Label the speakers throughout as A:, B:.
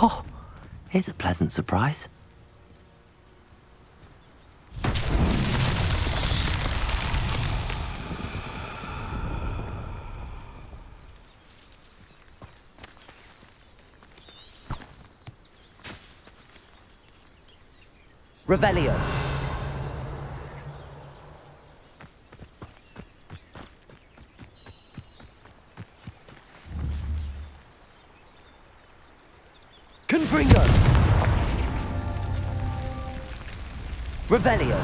A: Oh, here's a pleasant surprise. Revelio. Confringo. Revelio.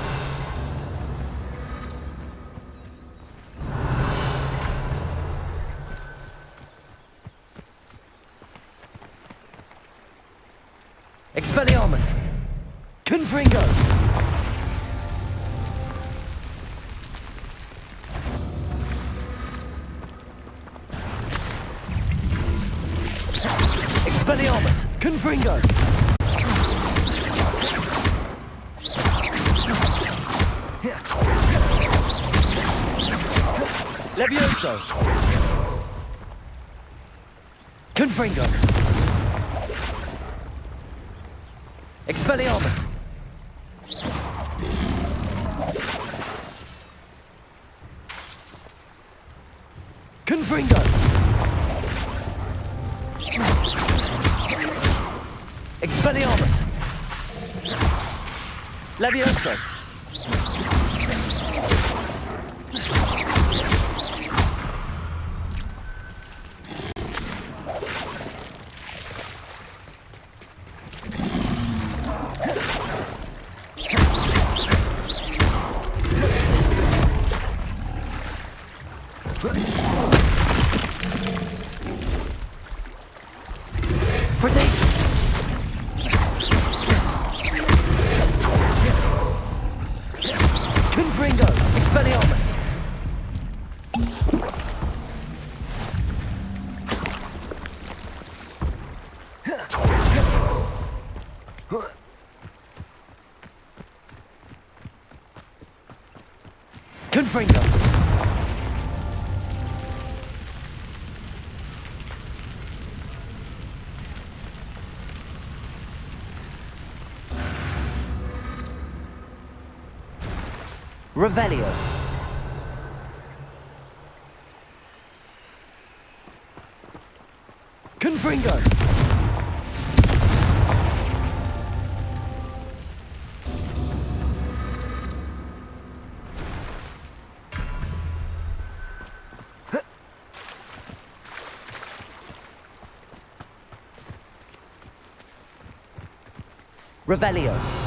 A: Expelliarmus. Confringo. Expelliarmus. Confringo. Levioso. Confringo. Expelliarmus. Confringo. Expelliarmus. Levioso. Confringo. Revelio. Confringo. Revelio.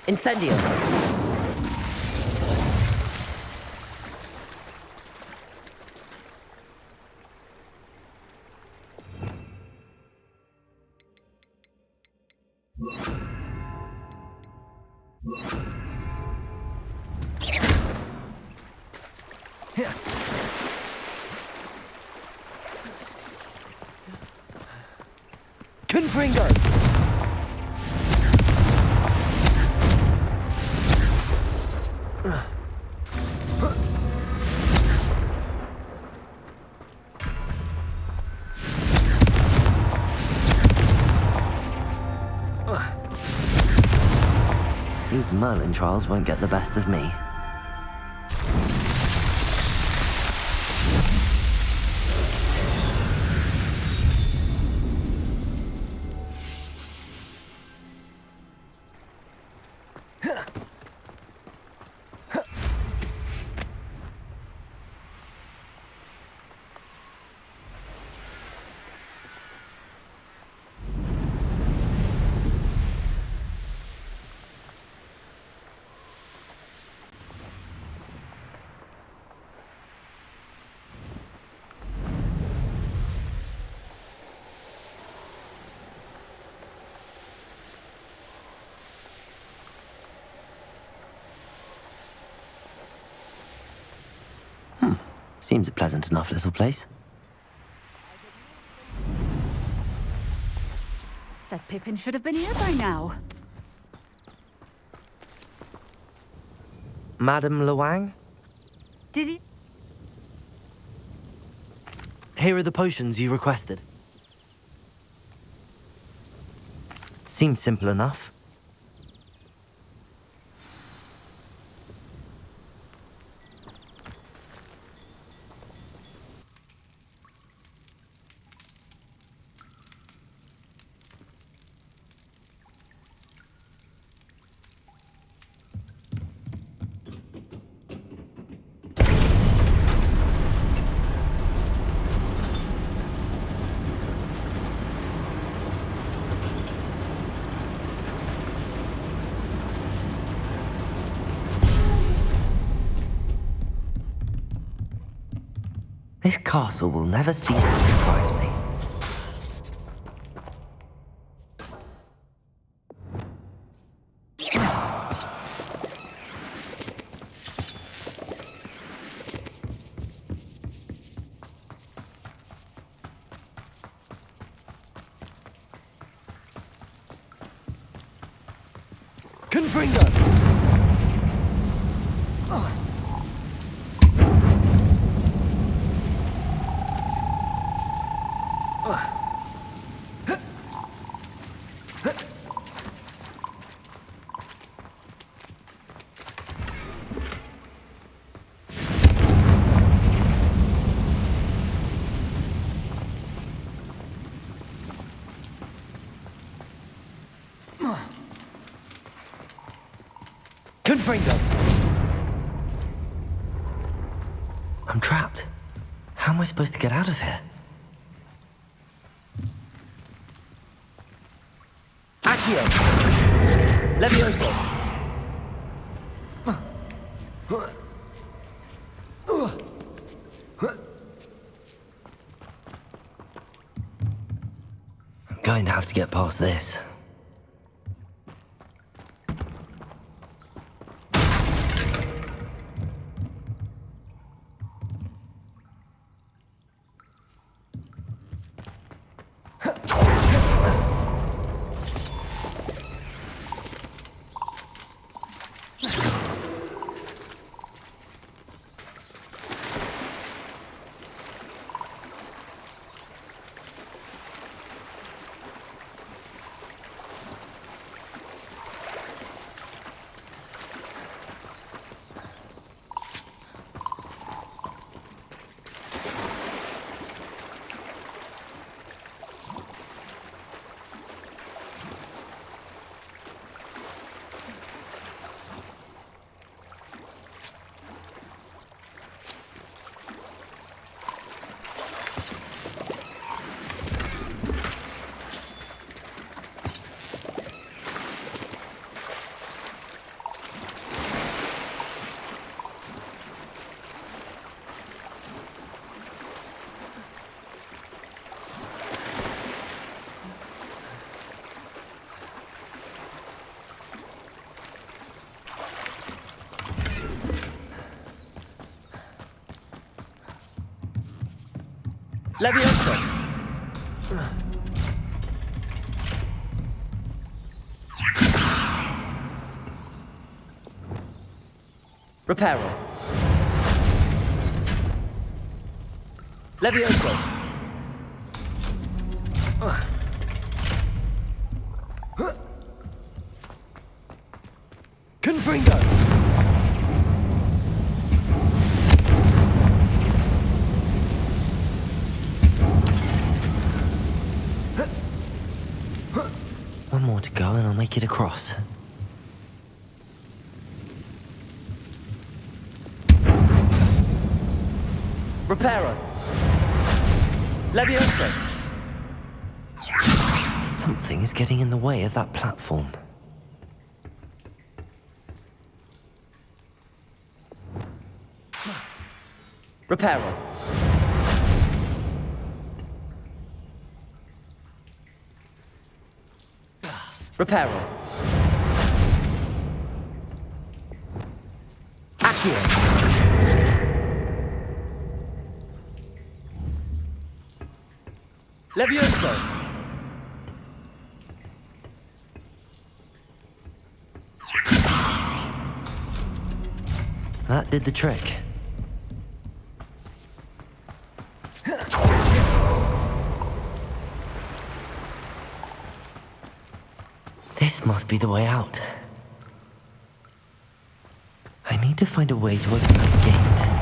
A: Incendio. Confringo. These Merlin trials won't get the best of me. Seems a pleasant enough little place.
B: That Pippin should have been here by now.
A: Madame Luang?
B: Did he?
A: Here are the potions you requested. Seems simple enough. This castle will never cease to surprise me. Confringo! Confringo! I'm trapped. How am I supposed to get out of here? Accio! Levioso! I'm going to have to get past this. Levioso! Reparo! Levioso! Confringo! One more to go and I'll make it across. Reparo! Levioso! Something is getting in the way of that platform. Reparo! Reparo! Accio!
C: Levioso!
A: That did the trick. This must be the way out. I need to find a way to open that gate.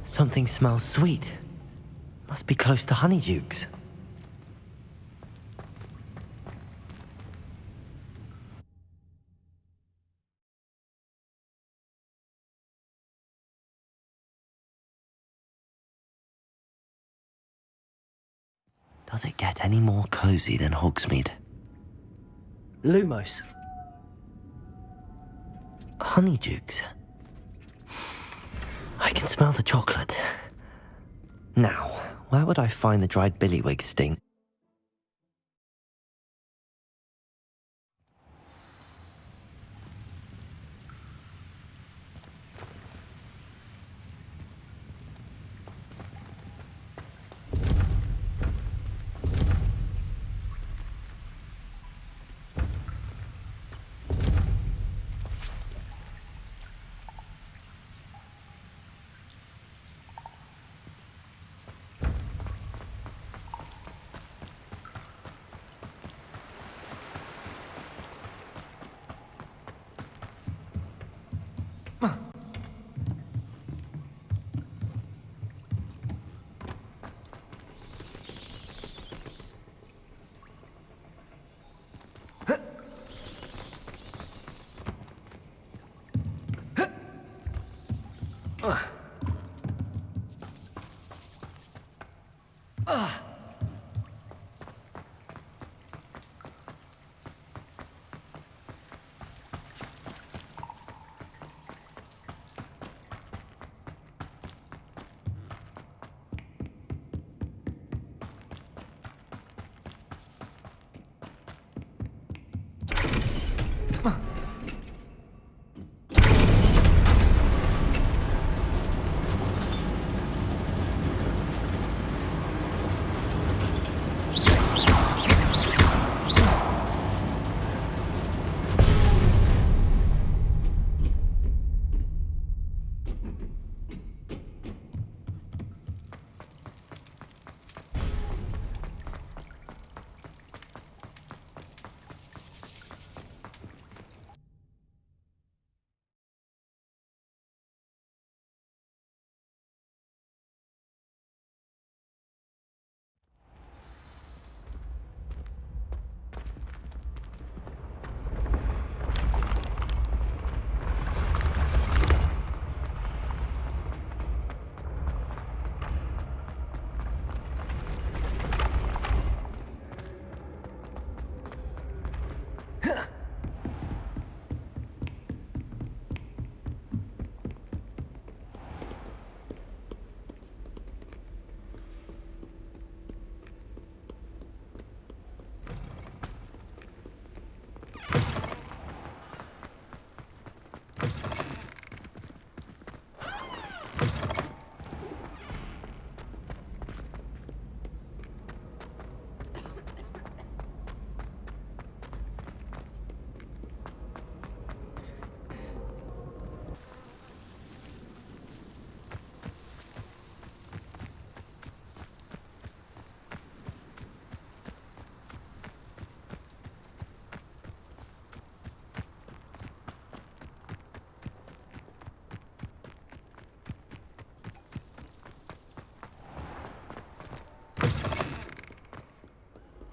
A: Something smells sweet. Must be close to Honeydukes. Does it get any more cozy than Hogsmeade?
C: Lumos.
A: Honeydukes. I can smell the chocolate. Now, where would I find the dried billywig sting?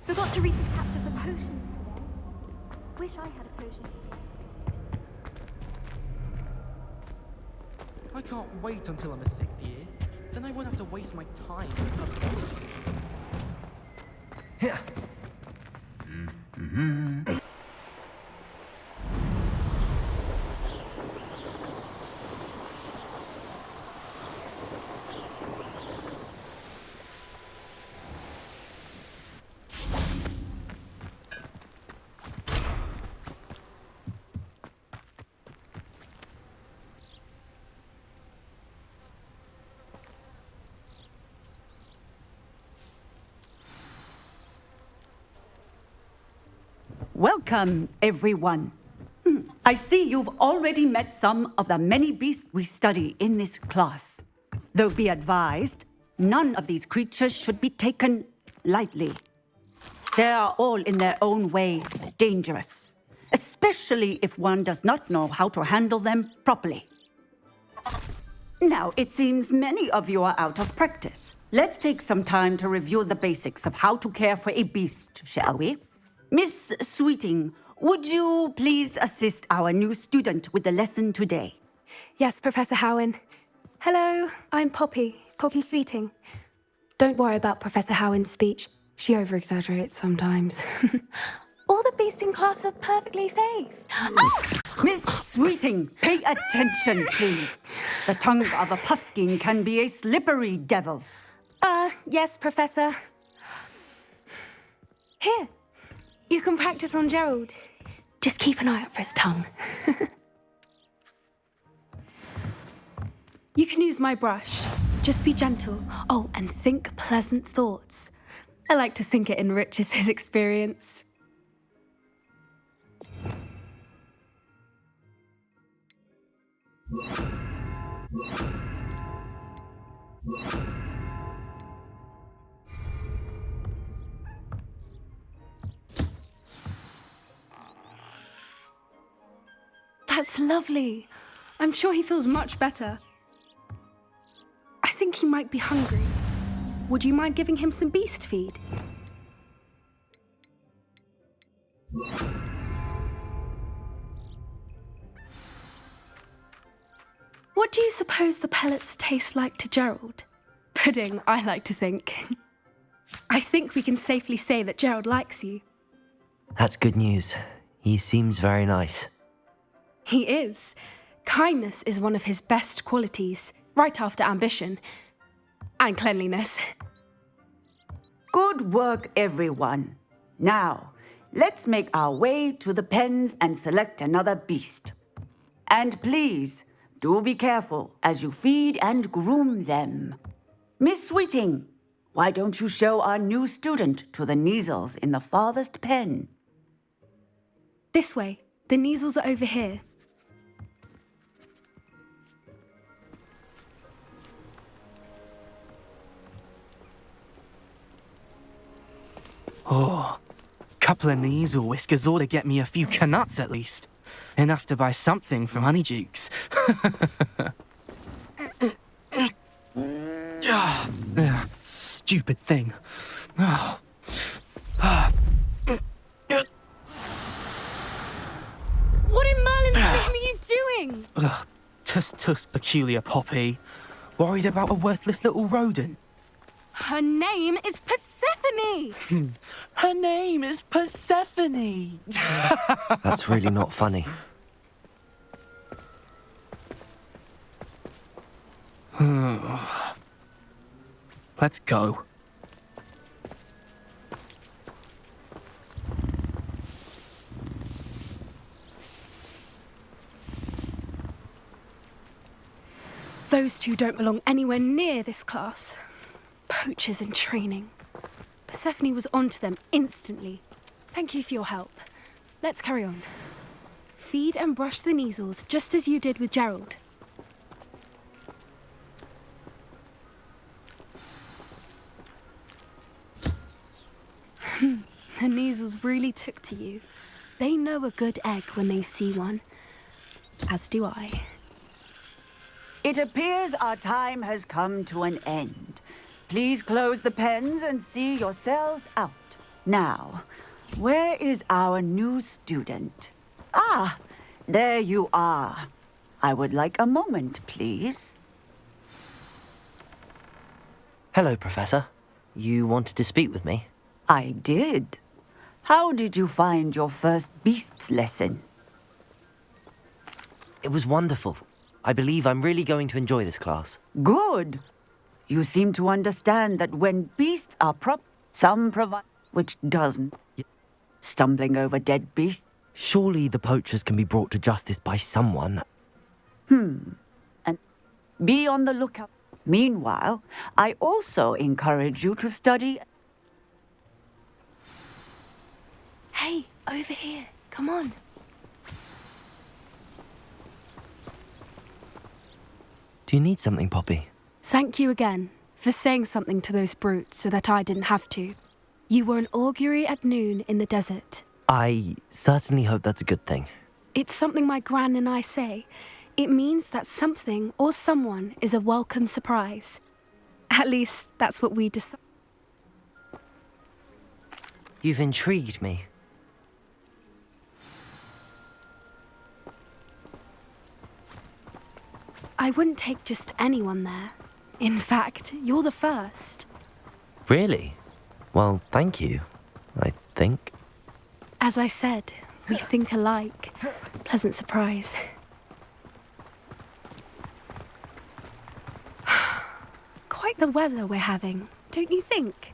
D: Forgot to read the capture for potions today. Wish I had a potion.
C: I can't wait until I'm a 6th year. Then I won't have to waste my time in biology.
B: Welcome, everyone. I see you've already met some of the many beasts we study in this class. Though be advised, none of these creatures should be taken lightly. They are all in their own way dangerous, especially if one does not know how to handle them properly. Now, it seems many of you are out of practice. Let's take some time to review the basics of how to care for a beast, shall we? Miss Sweeting, would you please assist our new student with the lesson today?
D: Yes, Professor Howen. Hello, I'm Poppy Sweeting. Don't worry about Professor Howen's speech. She over-exaggerates sometimes. All the beasts in class are perfectly safe.
B: Miss Sweeting, pay attention, please. The tongue of a puffskein can be a slippery devil.
D: Yes, Professor. Here, you can practice on Gerald. Just keep an eye out for his tongue. You can use my brush. Just be gentle. Oh, and think pleasant thoughts. I like to think it enriches his experience. That's lovely. I'm sure he feels much better. I think he might be hungry. Would you mind giving him some beast feed? What do you suppose the pellets taste like to Gerald? Pudding, I like to think. I think we can safely say that Gerald likes you.
A: That's good news. He seems very nice.
D: He is. Kindness is one of his best qualities, right after ambition. And cleanliness.
B: Good work, everyone. Now, let's make our way to the pens and select another beast. And please, do be careful as you feed and groom them. Miss Sweeting, why don't you show our new student to the Neasels in the farthest pen?
D: This way. The Neasels are over here.
C: Oh, couple of Neasel whiskers ought to get me a few canuts at least. Enough to buy something from Honeydukes. Stupid thing. Oh.
D: What in Merlin's name are you doing?
C: Tuss, peculiar Poppy. Worried about a worthless little rodent.
D: Her name is Persephone!
C: Her name is Persephone!
A: That's really not funny.
C: Let's go.
D: Those two don't belong anywhere near this class. Poachers in training. Persephone was onto them instantly. Thank you for your help. Let's carry on. Feed and brush the Neasels just as you did with Gerald. The Neasels really took to you. They know a good egg when they see one. As do I.
B: It appears our time has come to an end. Please close the pens and see yourselves out. Now, where is our new student? Ah, there you are. I would like a moment, please.
A: Hello, Professor. You wanted to speak with me?
B: I did. How did you find your first beasts lesson?
A: It was wonderful. I believe I'm really going to enjoy this class.
B: Good. You seem to understand that when beasts are some provide, which doesn't. Stumbling over dead beasts.
A: Surely the poachers can be brought to justice by someone.
B: And be on the lookout. Meanwhile, I also encourage you to study.
D: Hey, over here. Come on.
A: Do you need something, Poppy?
D: Thank you again for saying something to those brutes so that I didn't have to. You were an augury at noon in the desert.
A: I certainly hope that's a good thing.
D: It's something my gran and I say. It means that something or someone is a welcome surprise. At least, that's what we decide.
A: You've intrigued me.
D: I wouldn't take just anyone there. In fact, you're the first.
A: Really? Well, thank you, I think.
D: As I said, we think alike. Pleasant surprise. Quite the weather we're having, don't you think?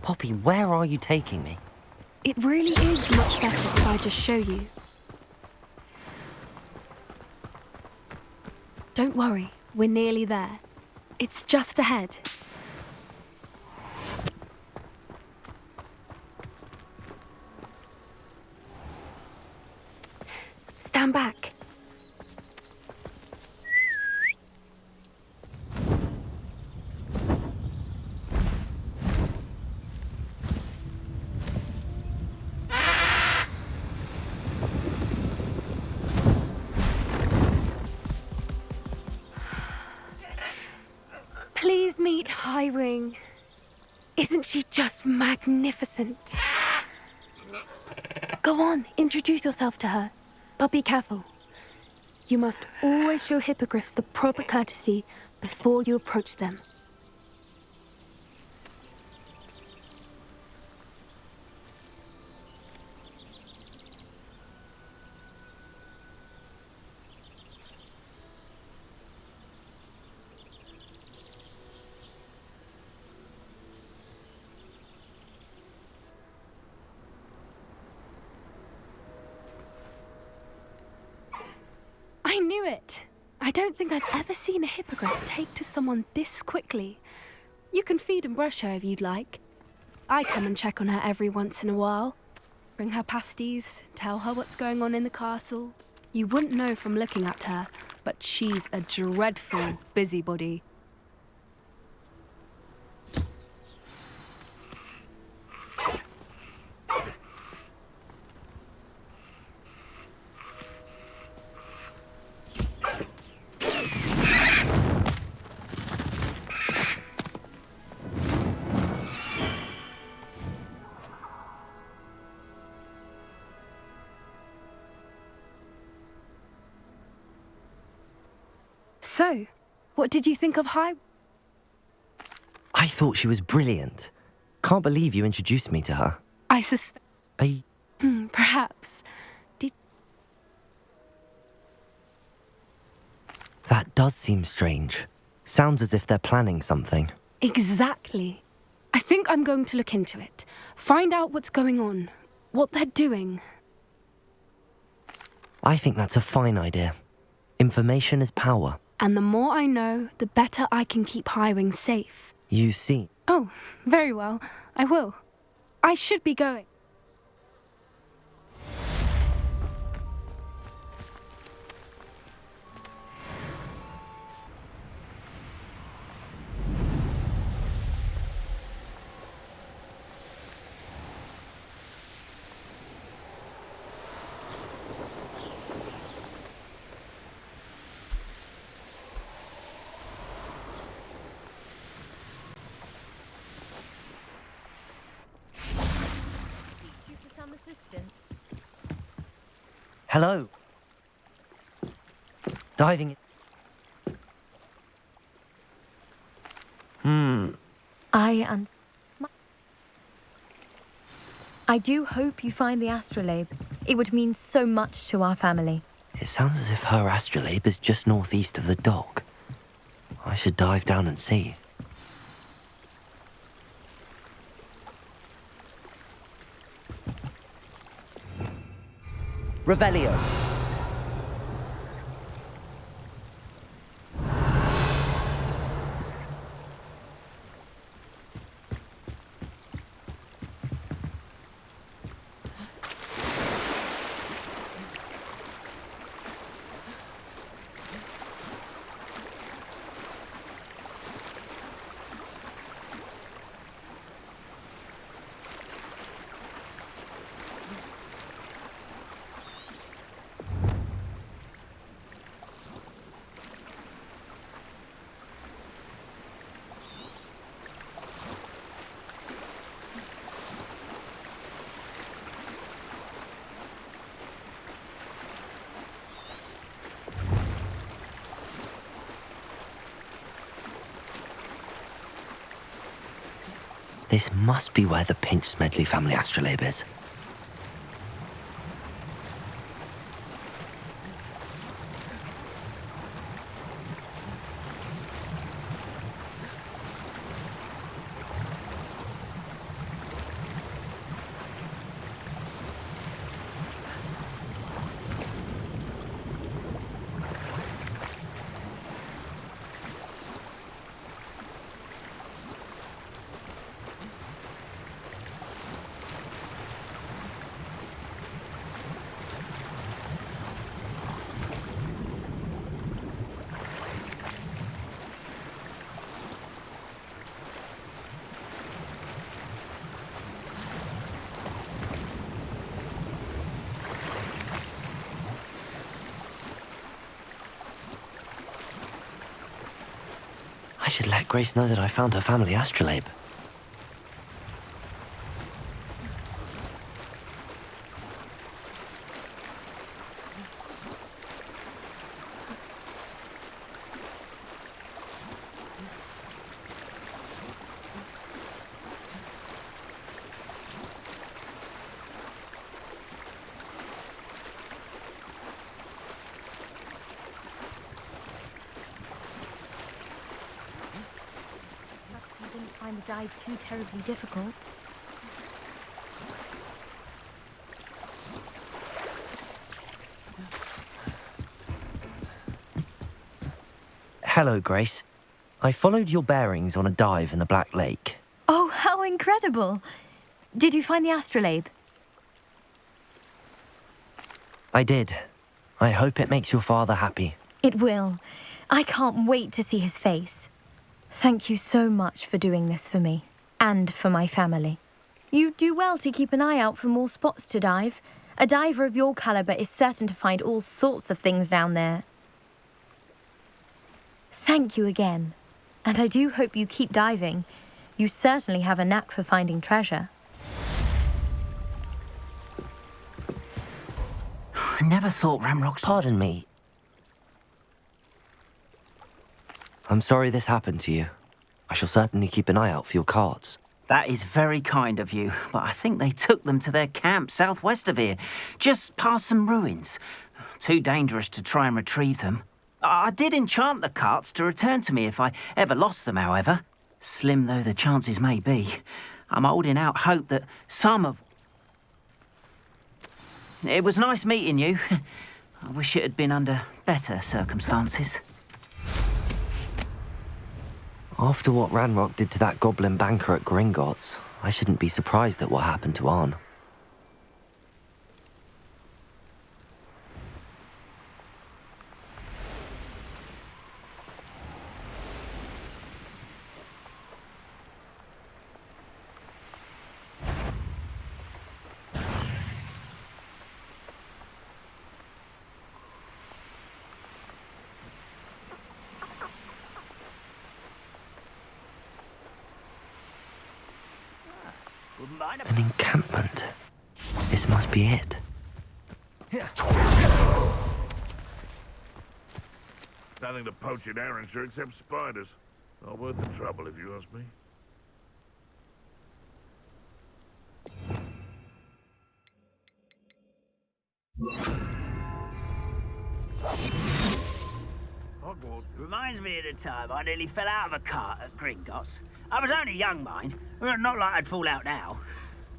A: Poppy, where are you taking me?
D: It really is much better if I just show you. Don't worry, we're nearly there. It's just ahead. Stand back. Please meet Highwing. Isn't she just magnificent? Go on, introduce yourself to her. But be careful. You must always show hippogriffs the proper courtesy before you approach them. I knew it! I don't think I've ever seen a hippogriff take to someone this quickly. You can feed and brush her if you'd like. I come and check on her every once in a while. Bring her pasties, tell her what's going on in the castle. You wouldn't know from looking at her, but she's a dreadful busybody. So, what did you think of
A: I thought she was brilliant. Can't believe you introduced me to her.
D: I suspect...
A: I...
D: perhaps.
A: That does seem strange. Sounds as if they're planning something.
D: Exactly. I think I'm going to look into it. Find out what's going on. What they're doing.
A: I think that's a fine idea. Information is power.
D: And the more I know, the better I can keep Highwing safe.
A: You see.
D: Oh, very well. I will. I should be going.
A: Hello. diving...
E: I do hope you find the astrolabe. It would mean so much to our family.
A: It sounds as if her astrolabe is just northeast of the dock. I should dive down and see. Revelio. This must be where the Pinch Smedley family astrolabe is. I should let Grace know that I found her family astrolabe.
E: Find the dive too terribly difficult.
A: Hello, Grace. I followed your bearings on a dive in the Black Lake.
E: Oh, how incredible! Did you find the astrolabe?
A: I did. I hope it makes your father happy.
E: It will. I can't wait to see his face. Thank you so much for doing this for me, and for my family. You do well to keep an eye out for more spots to dive. A diver of your caliber is certain to find all sorts of things down there. Thank you again, and I do hope you keep diving. You certainly have a knack for finding treasure.
F: I never thought Ramrock's...
A: Pardon me. I'm sorry this happened to you. I shall certainly keep an eye out for your cards.
F: That is very kind of you, but I think they took them to their camp southwest of here, just past some ruins. Too dangerous to try and retrieve them. I did enchant the carts to return to me if I ever lost them, however. Slim though the chances may be, I'm holding out hope that some of... It was nice meeting you. I wish it had been under better circumstances.
A: After what Ranrock did to that goblin banker at Gringotts, I shouldn't be surprised at what happened to Arn. An encampment. This must be it.
G: Nothing to poach in Arrowshire except spiders. Not worth the trouble, if you ask me. Hogwarts.
F: Reminds me of the time I nearly fell out of a cart at Gringotts. I was only young, mind. Not like I'd fall out now.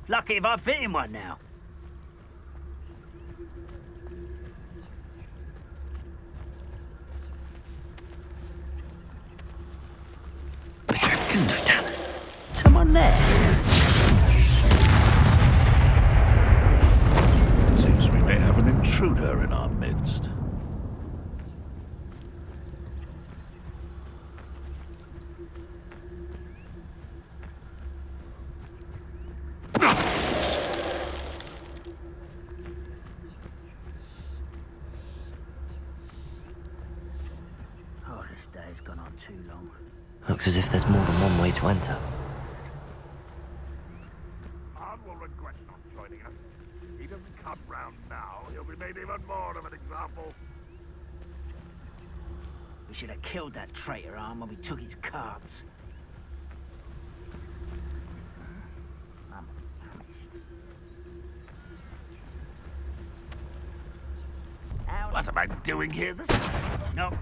F: Lucky if I fit in one now. Someone there?
G: It seems we may have an intruder in our midst.
F: Oh, this day's gone on too long.
A: Looks as if there's more than one way to enter.
G: Ard will regret not joining us. If he doesn't come round now, he'll be made even more of an example.
F: We should have killed that traitor arm when we took his carts.
G: What am I doing here this time?
F: No.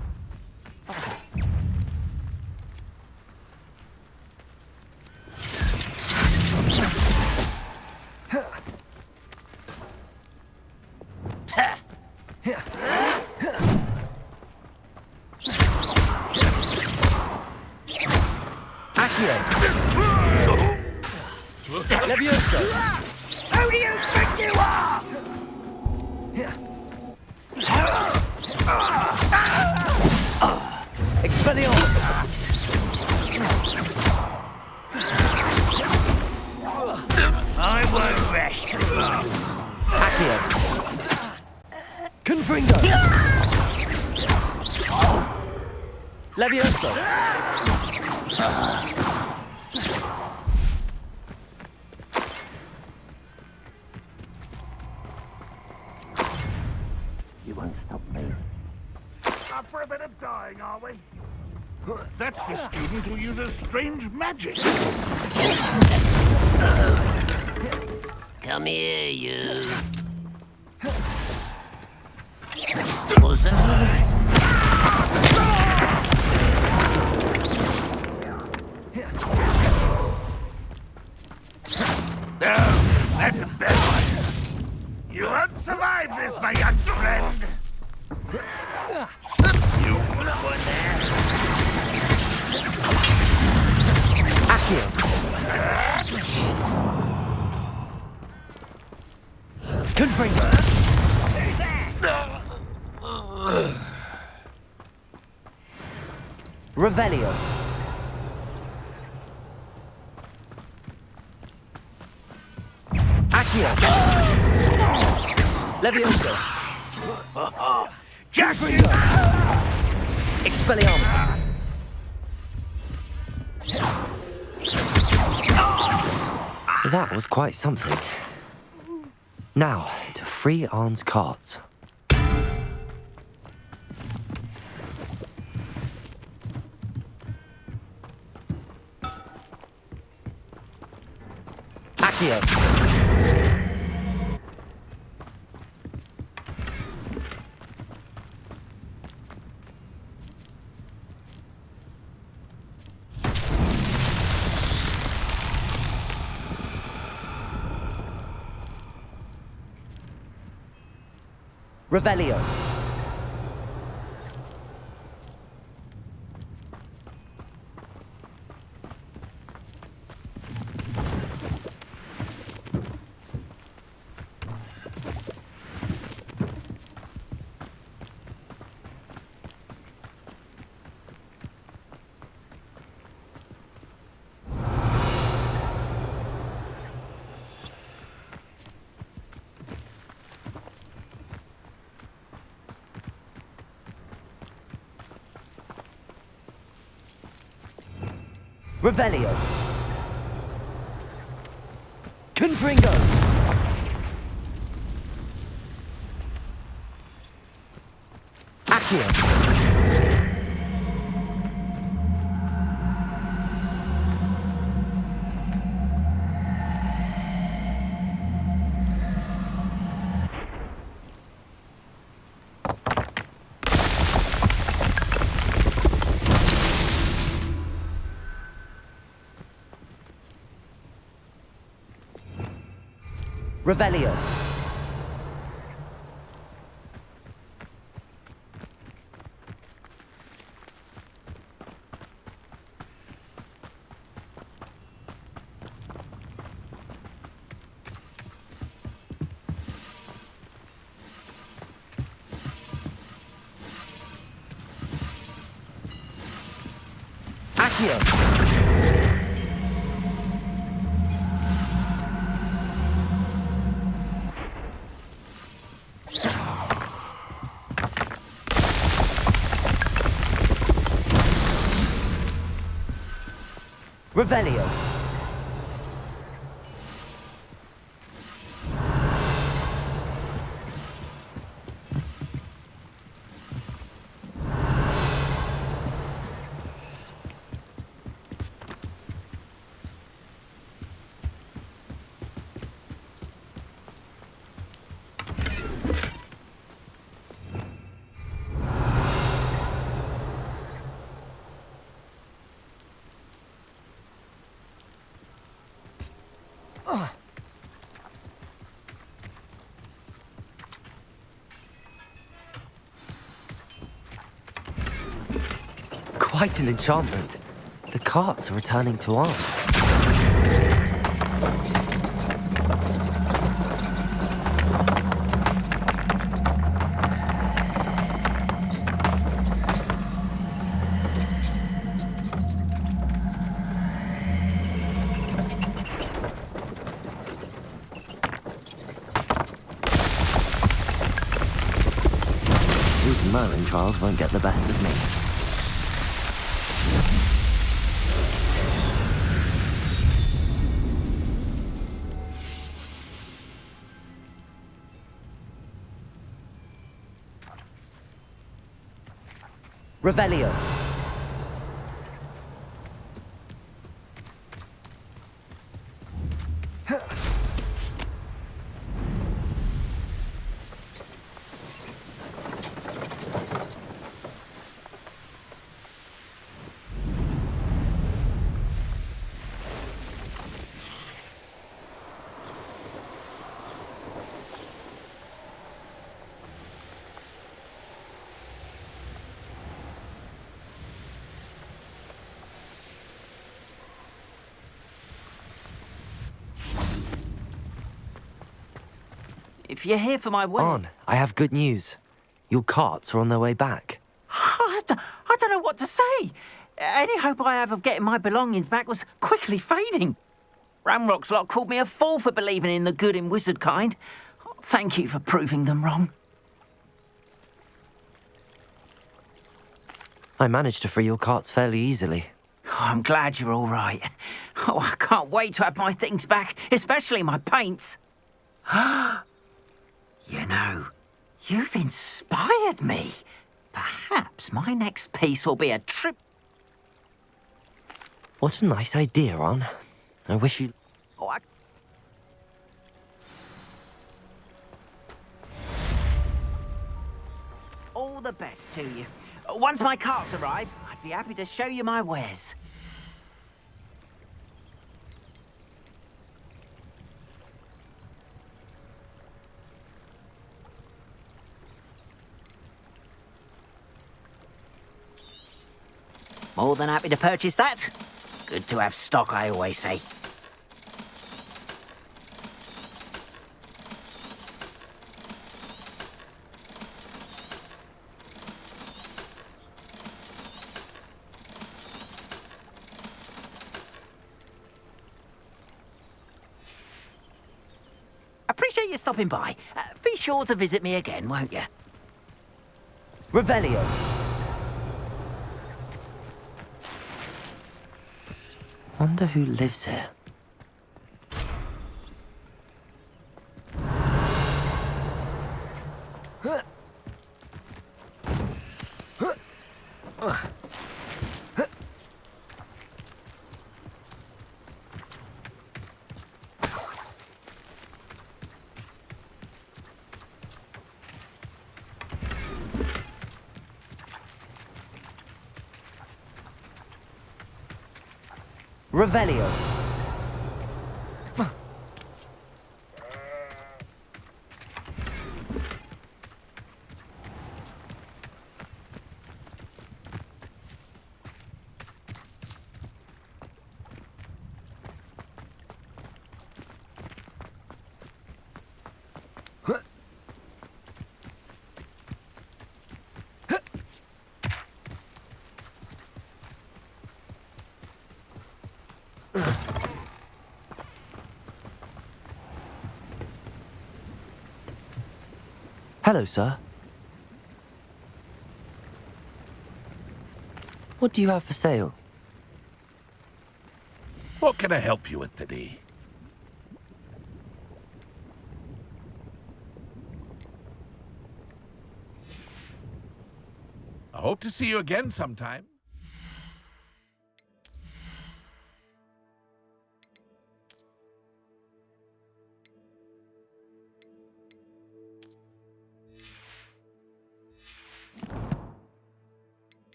A: Levioso!
F: Who do you think you are?
A: Expelliarmus!
F: I won't rest.
A: Accio! Confringo! Levioso!
F: You won't stop me.
G: Up for a bit of dying, are we? That's the student who uses strange magic.
F: Come here, you. What's that?
G: No, that's a bad one. You won't survive this, my young friend. You one there.
A: Accio! Confringo! Revelio! Accio! Levioso! Confringo! Expelliarmus! That was quite something. Now, to free Arn's carts. Accio! Revelio. Revelio. Confringo. Accio. Revelio. Accio. Revelio. Quite an enchantment. The carts are returning to arm. These Merlin trials won't get the best of me. Revelio.
F: If you're here for my wedding...
A: On, I have good news. Your carts are on their way back.
F: I don't know what to say. Any hope I have of getting my belongings back was quickly fading. Ramrock's lot called me a fool for believing in the good in wizard kind. Thank you for proving them wrong.
A: I managed to free your carts fairly easily.
F: Oh, I'm glad you're all right. Oh, I can't wait to have my things back, especially my paints. You know, you've inspired me. Perhaps my next piece will be a trip...
A: What a nice idea, Ron. I wish you...
F: Oh, All the best to you. Once my carts arrive, I'd be happy to show you my wares. More than happy to purchase that. Good to have stock, I always say. Appreciate you stopping by. Be sure to visit me again, won't you?
A: Revelio. Wonder who lives here. Revelio. Hello, sir. What do you have for sale?
G: What can I help you with today? I hope to see you again sometime.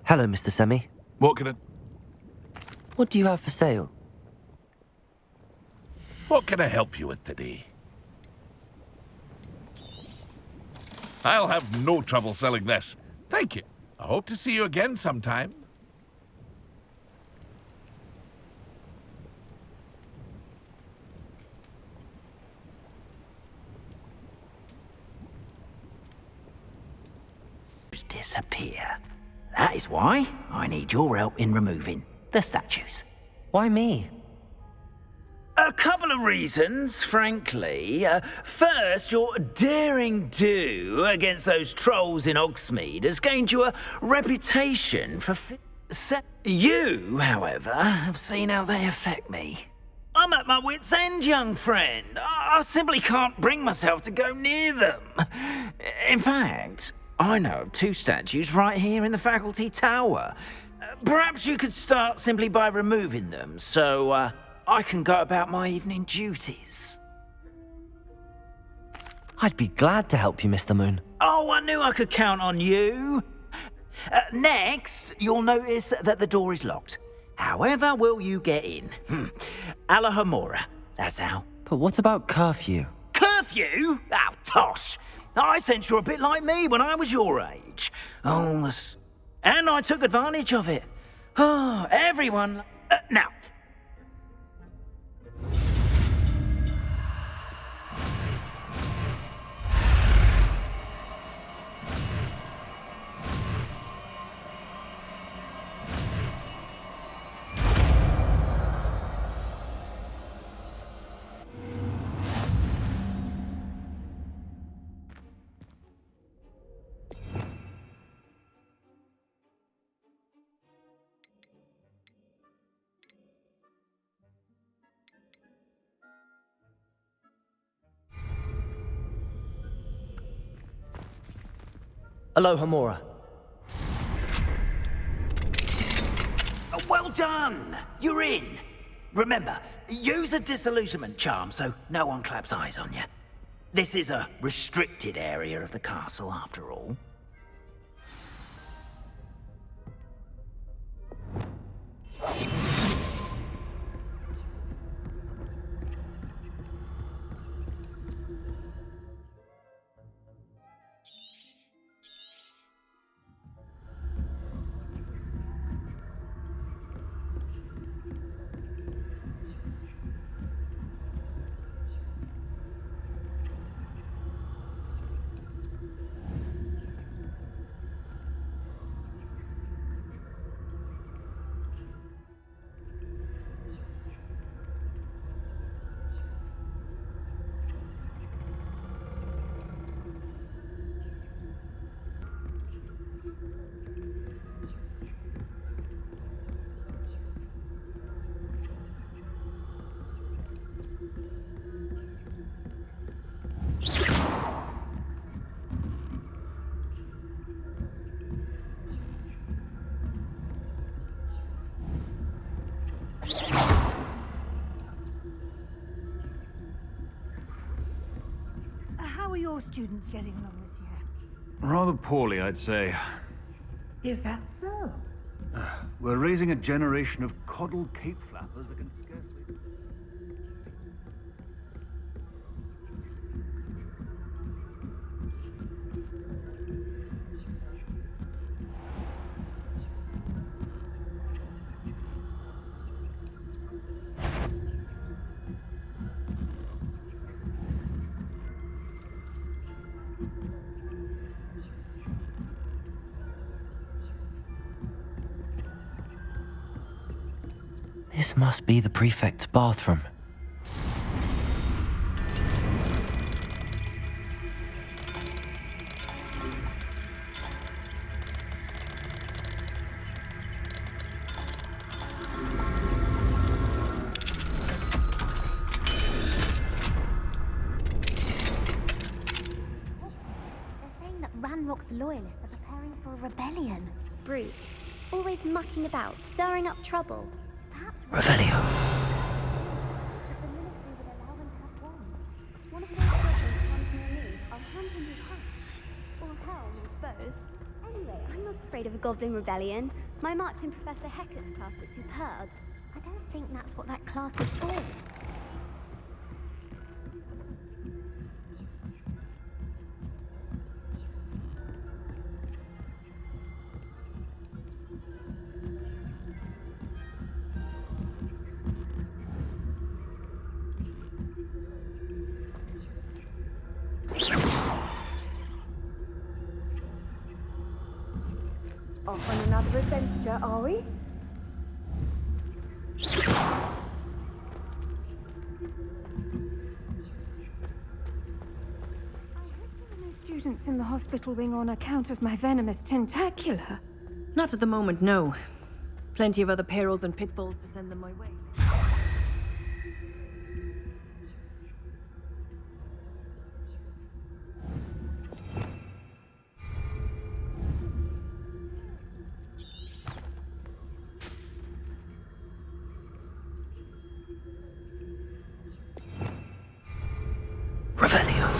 A: Hello, Mr. Semi.
G: What can I...
A: What do you have for sale?
G: What can I help you with today? I'll have no trouble selling this. Thank you. I hope to see you again sometime.
F: Disappear. That is why I need your help in removing the statues.
A: Why me?
F: A couple of reasons, frankly. First, your daring do against those trolls in Hogsmeade has gained you a reputation for you, however, have seen how they affect me. I'm at my wit's end, young friend. I simply can't bring myself to go near them. In fact, I know of 2 statues right here in the faculty tower. Perhaps you could start simply by removing them, so I can go about my evening duties.
A: I'd be glad to help you, Mr. Moon.
F: Oh, I knew I could count on you. Next, you'll notice that the door is locked. However will you get in? Alahomora, that's how.
A: But what about curfew?
F: Curfew? Oh, tosh. I sense you're a bit like me when I was your age. Oh, and I took advantage of it. Oh, everyone... now...
A: Aloha, Mora.
F: Well done! You're in. Remember, use a disillusionment charm so no one claps eyes on you. This is a restricted area of the castle, after all.
H: How are your students getting along this year?
I: Rather poorly, I'd say.
H: Is that so?
I: We're raising a generation of coddled cape flappers that can scarcely...
A: This must be the prefect's bathroom.
J: Loyalists are preparing for a rebellion. Brute. Always mucking about, stirring up trouble. Perhaps...
A: Revelio.
J: The military would allow them to have wands. One of those weapons comes near me, I'll hand him his hat. Or hell, I suppose. Anyway, I'm not afraid of a goblin rebellion. My marks in Professor Hecker's class are superb. I don't think that's what that class is for.
H: Off on another adventure, are we?
K: Students in the hospital wing on account of my venomous tentacular.
L: Not at the moment, no. Plenty of other perils and pitfalls to send them my way.
A: Revelio.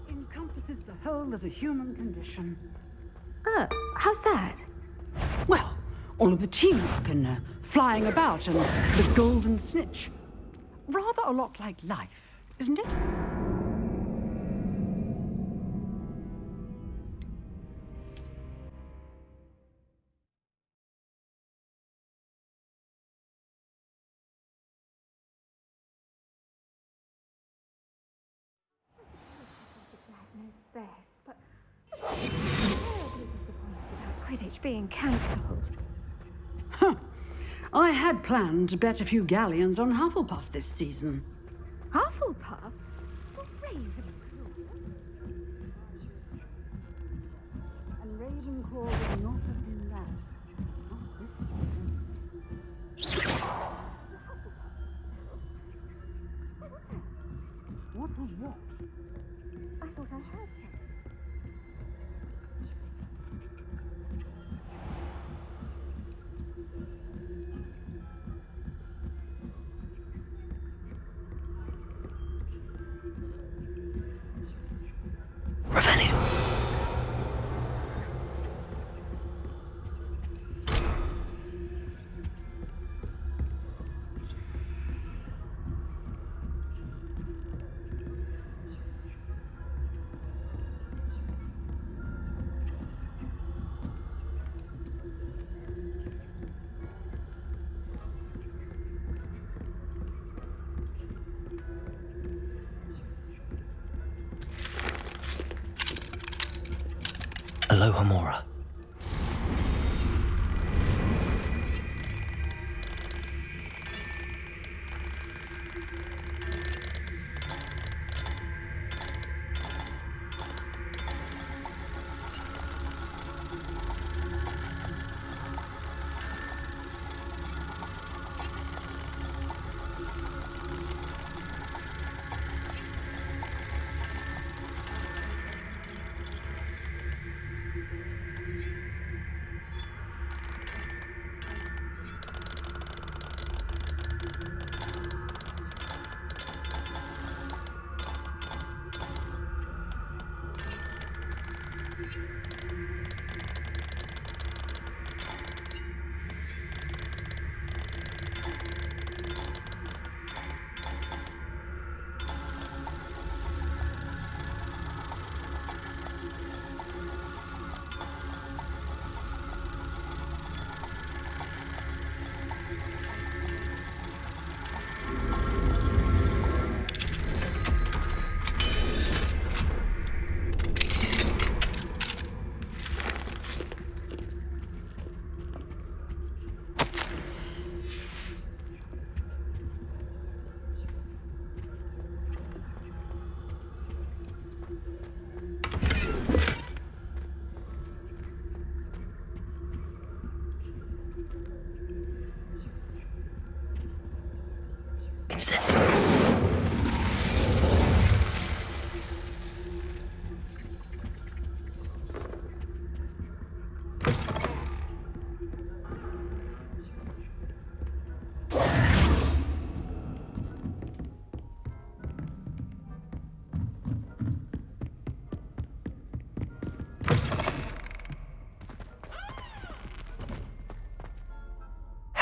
H: Encompasses the whole of the human condition.
K: How's that?
H: Well, all of the teamwork and flying about and the golden snitch. Rather a lot like life, isn't it?
K: Quidditch being cancelled.
H: Huh. I had planned to bet a few galleons on Hufflepuff this season.
K: Hufflepuff?
H: And Ravenclaw would not have been that. What was what?
J: I thought I heard something.
A: Revelio. Aloha Mora.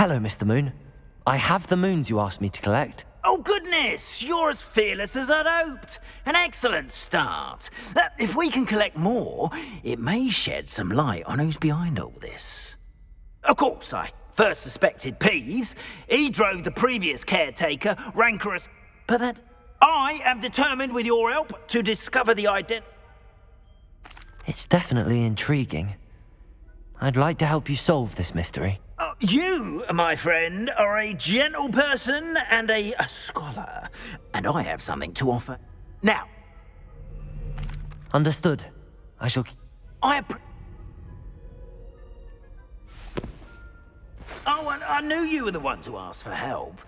A: Hello, Mr. Moon. I have the moons you asked me to collect.
F: Oh, goodness! You're as fearless as I'd hoped. An excellent start. If we can collect more, it may shed some light on who's behind all this. Of course, I first suspected Peeves. He drove the previous caretaker, rancorous. But that I am determined, with your help, to discover the identity.
A: It's definitely intriguing. I'd like to help you solve this mystery.
F: You, my friend, are a gentle person and a scholar, and I have something to offer. Now.
A: Understood. I shall...
F: I knew you were the one to ask for help.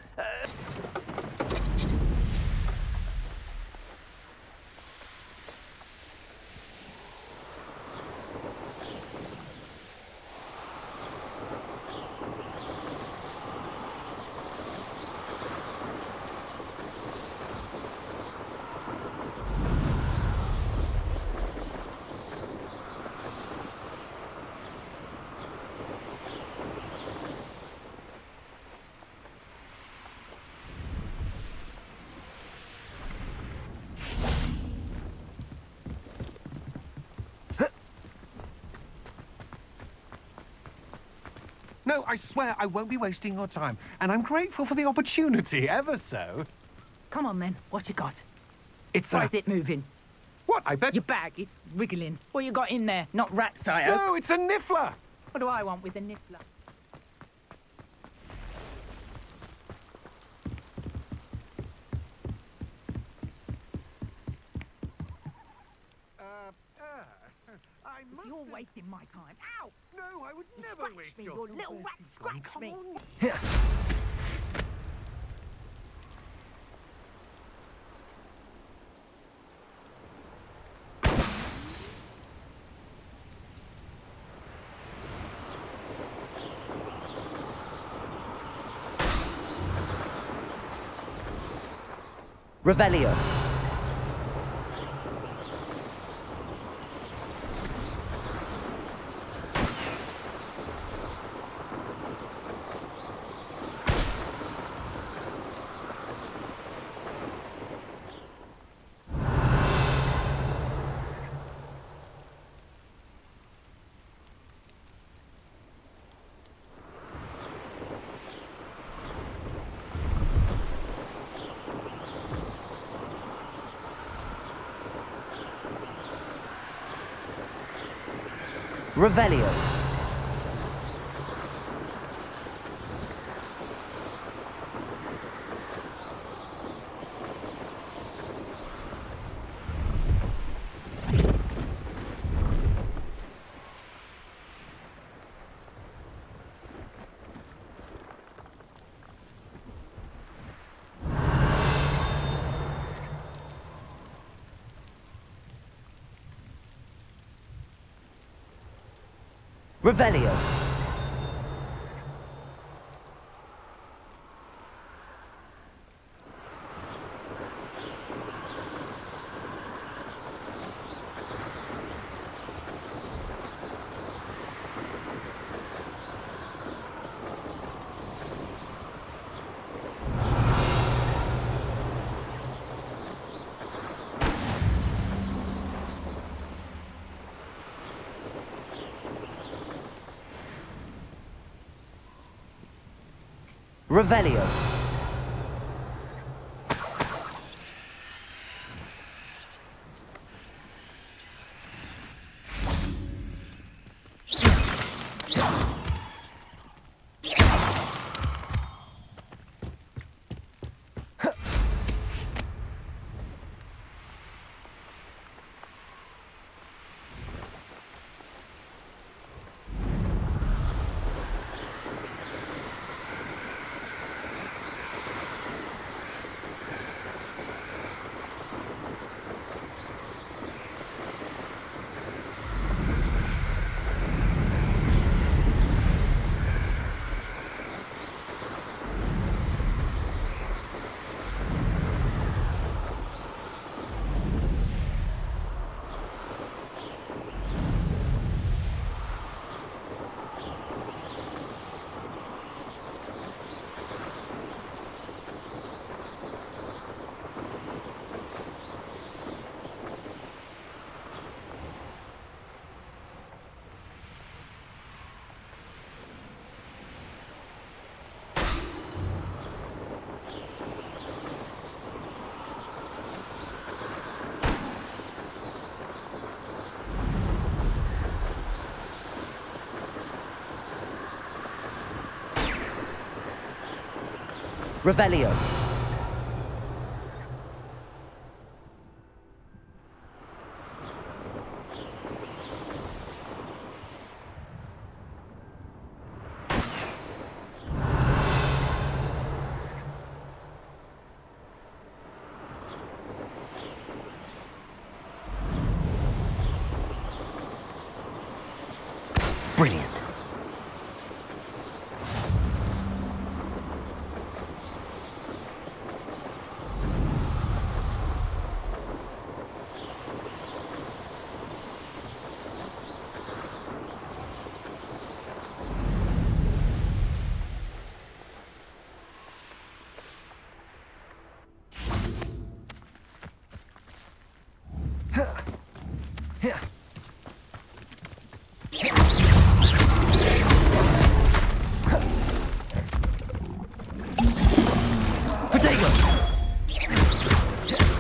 M: No, I swear I won't be wasting your time. And I'm grateful for the opportunity, ever so.
N: Come on, then. What you got?
M: It's
N: Why is it moving?
M: What? I bet...
N: Your bag, it's wriggling. What you got in there? Not rats, I hope.
M: No, it's a niffler.
N: What do I want with a niffler? You're wasting my time. Ow!
M: No, I would never waste
N: me,
M: your
N: you little rat. Scratch me.
A: Revelio. Revelio. Revelio. Revelio. Revelio. Brilliant.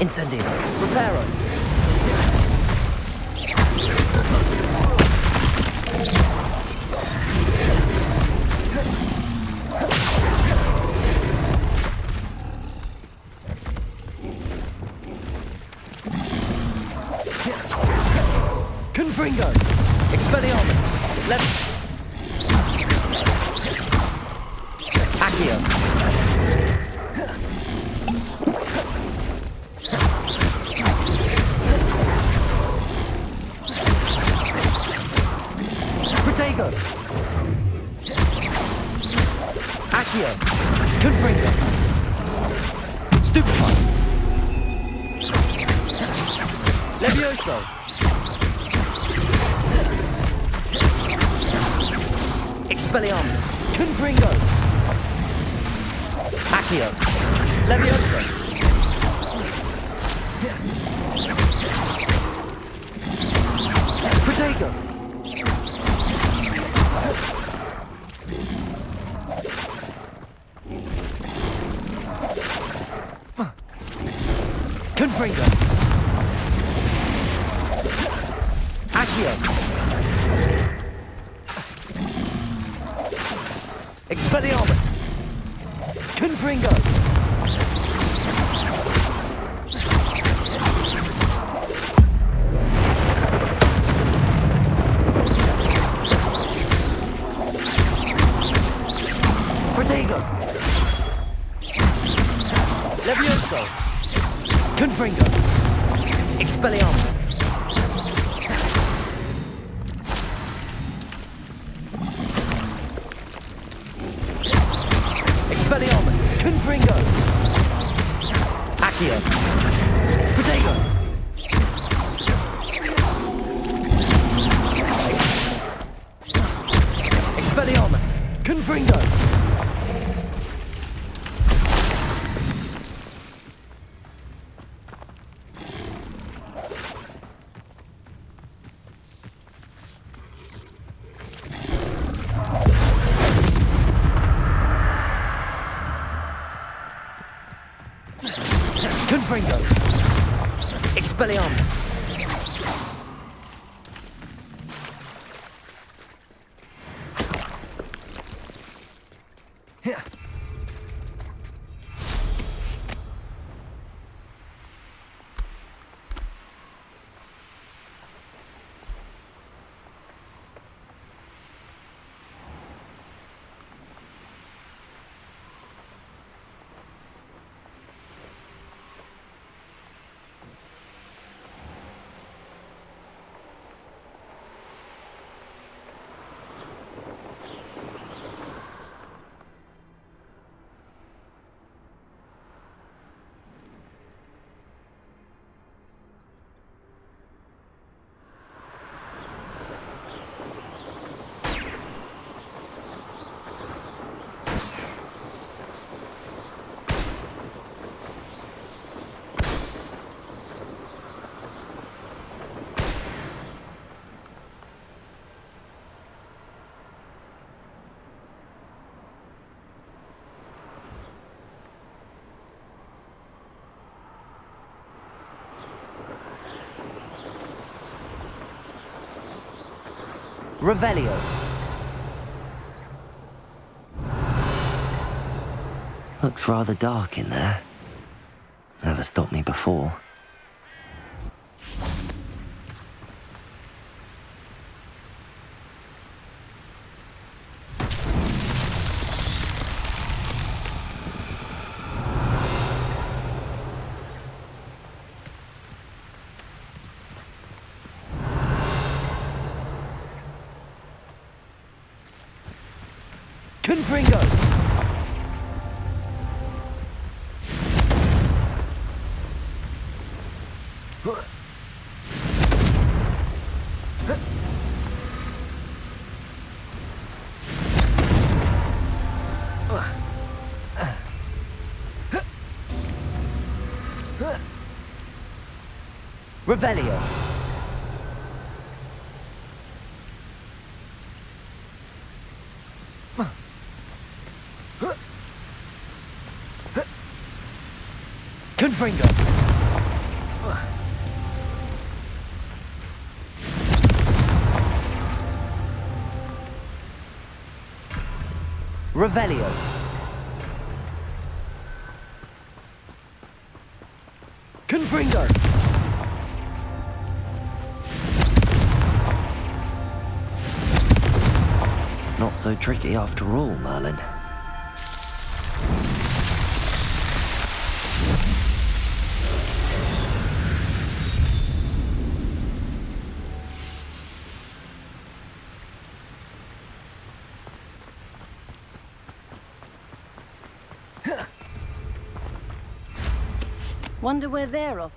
A: Incendio. Reparo. Confringo. Expelliarmus. Accio. Protego. Accio. Confringo. Stupefy. Levioso. Expelliarmus. Confringo. Accio. Levioso. Protego. Confringo. Accio. Expelliarmus. Confringo. Protego. Levioso. Confringo. Expelliarmus. Expelliarmus. Confringo. Accio. Protego. Expelliarmus. Confringo. Confringo. Expelliarmus. Revelio. Looks rather dark in there. Never stopped me before.
O: Confringo! Revelio. Confringo. Revelio. Confringo.
A: Not so tricky after all, Merlin.
L: Wonder where they're off.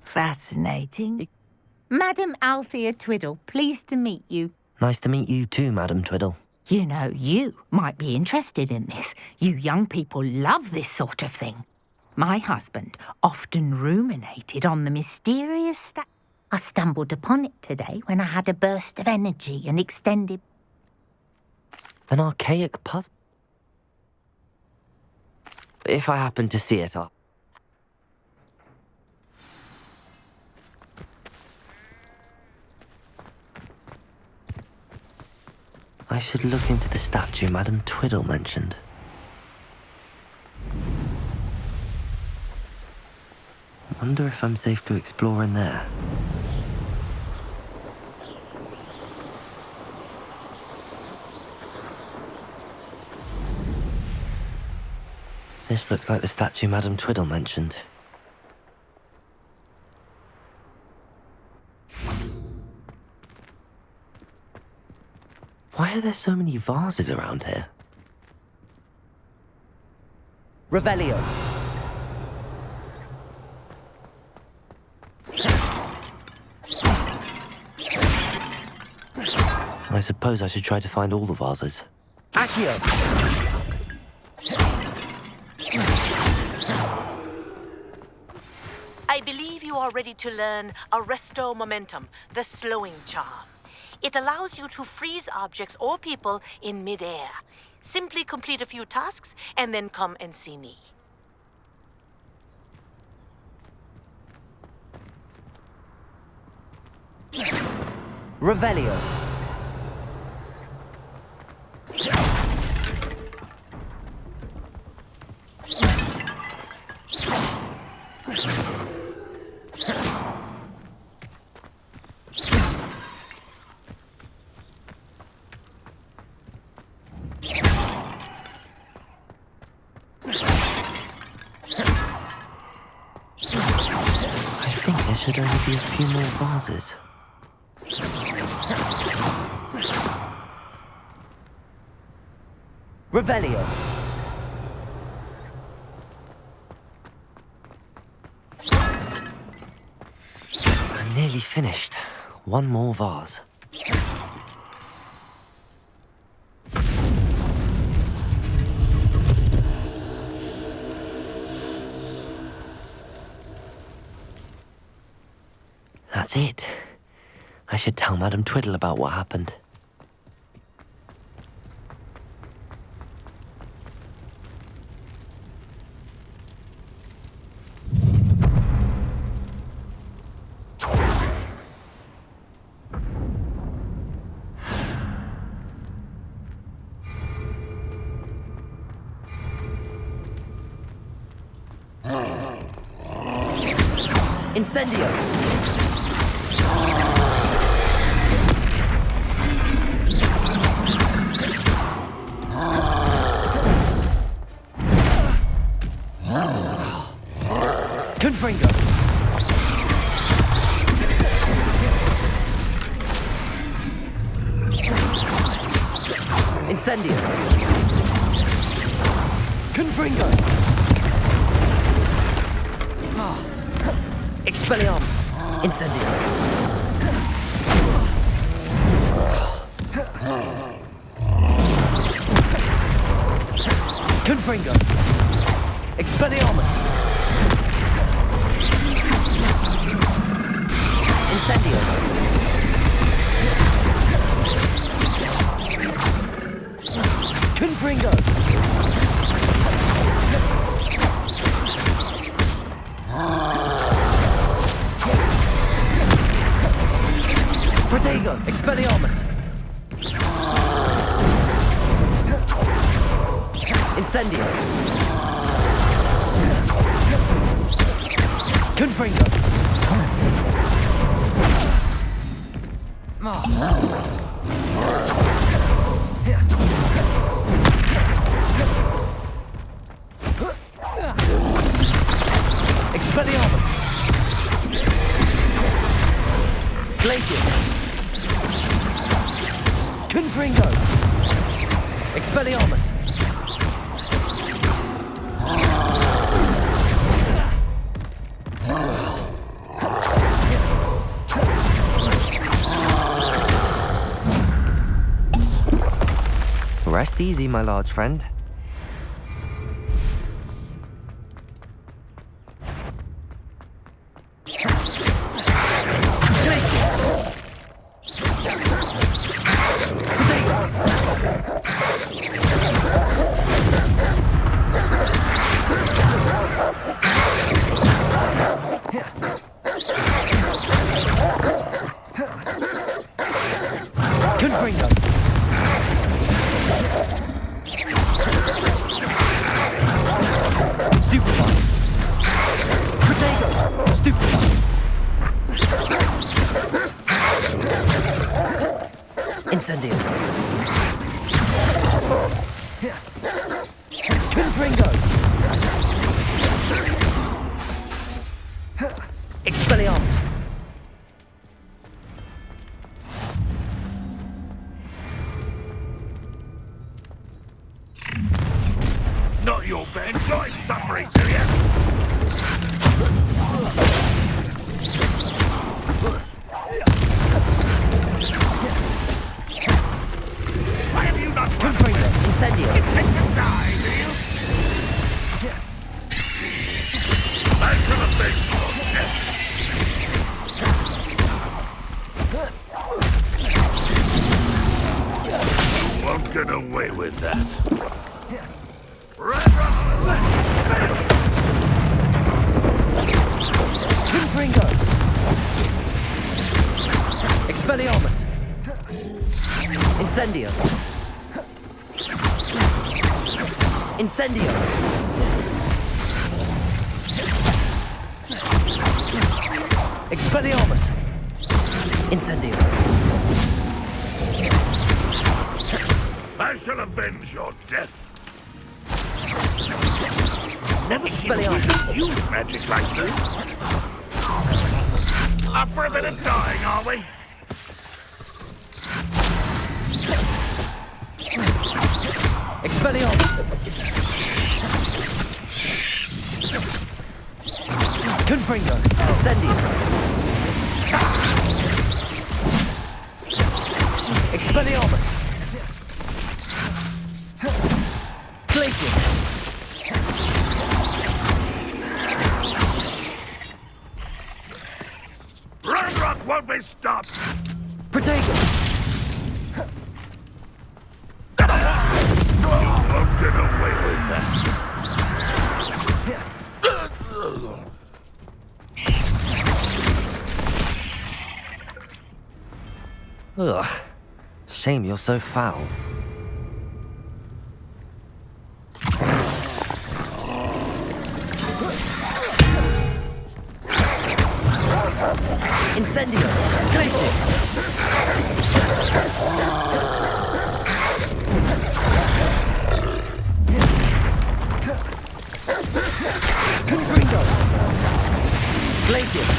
P: Fascinating. Madam Althea Twiddle, pleased to meet you.
A: Nice to meet you too, Madam Twiddle.
P: You know, you might be interested in this. You young people love this sort of thing. My husband often ruminated on the mysterious I stumbled upon it today when I had a burst of energy and extended...
A: An archaic puzzle? If I happen to see it, I'll... I should look into the statue Madam Twiddle mentioned. Wonder if I'm safe to explore in there. This looks like the statue Madam Twiddle mentioned. Why are there so many vases around here?
O: Revelio.
A: I suppose I should try to find all the vases.
O: Accio.
Q: I believe you are ready to learn Arresto Momentum, the slowing charm. It allows you to freeze objects or people in mid-air. Simply complete a few tasks and then come and see me.
O: Revelio.
A: I think there should only be a few more vases.
O: Revelio.
A: I'm nearly finished. One more vase. That's it. I should tell Madam Twiddle about what happened.
O: Incendio! Confringo! Incendio! Confringo! Expelliarmus! Incendio! Confringo! Expelliarmus! Incendio! Confringo! Protego! Expelliarmus! Incendio! Confringo! Expelliarmus! Glacius! Confringo! Expelliarmus!
A: Rest easy, my large friend.
O: Confringo! Stupefy! Protego! Stupefy! Incendio! Confringo! Expelliarmus!
G: Not your bed. Enjoy suffering, do you? Why have you not run away?
O: Incendio!
G: You take to die, do you? I could have been your death. You won't get away with that.
O: Confringo! Expelliarmus! Incendio! Incendio! Expelliarmus! Incendio!
G: I shall avenge your death. Never seen
O: Expelliarmus!
G: you use magic like this. Up for a bit of dying, are we?
O: Expelliarmus! Confringo! Incendio! Expelliarmus! Glacius!
G: Rock won't be stopped!
O: Protego!
G: You won't get away with that.
A: Ugh. Shame you're so foul.
O: Incendio! Glacius! Confringo! Glacius!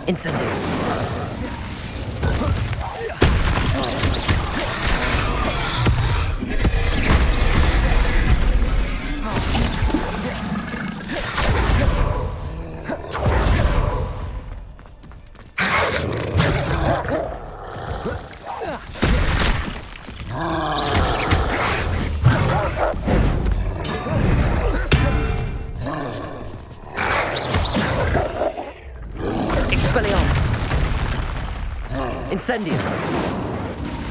O: Incendio! Expelliarmus! Incendio!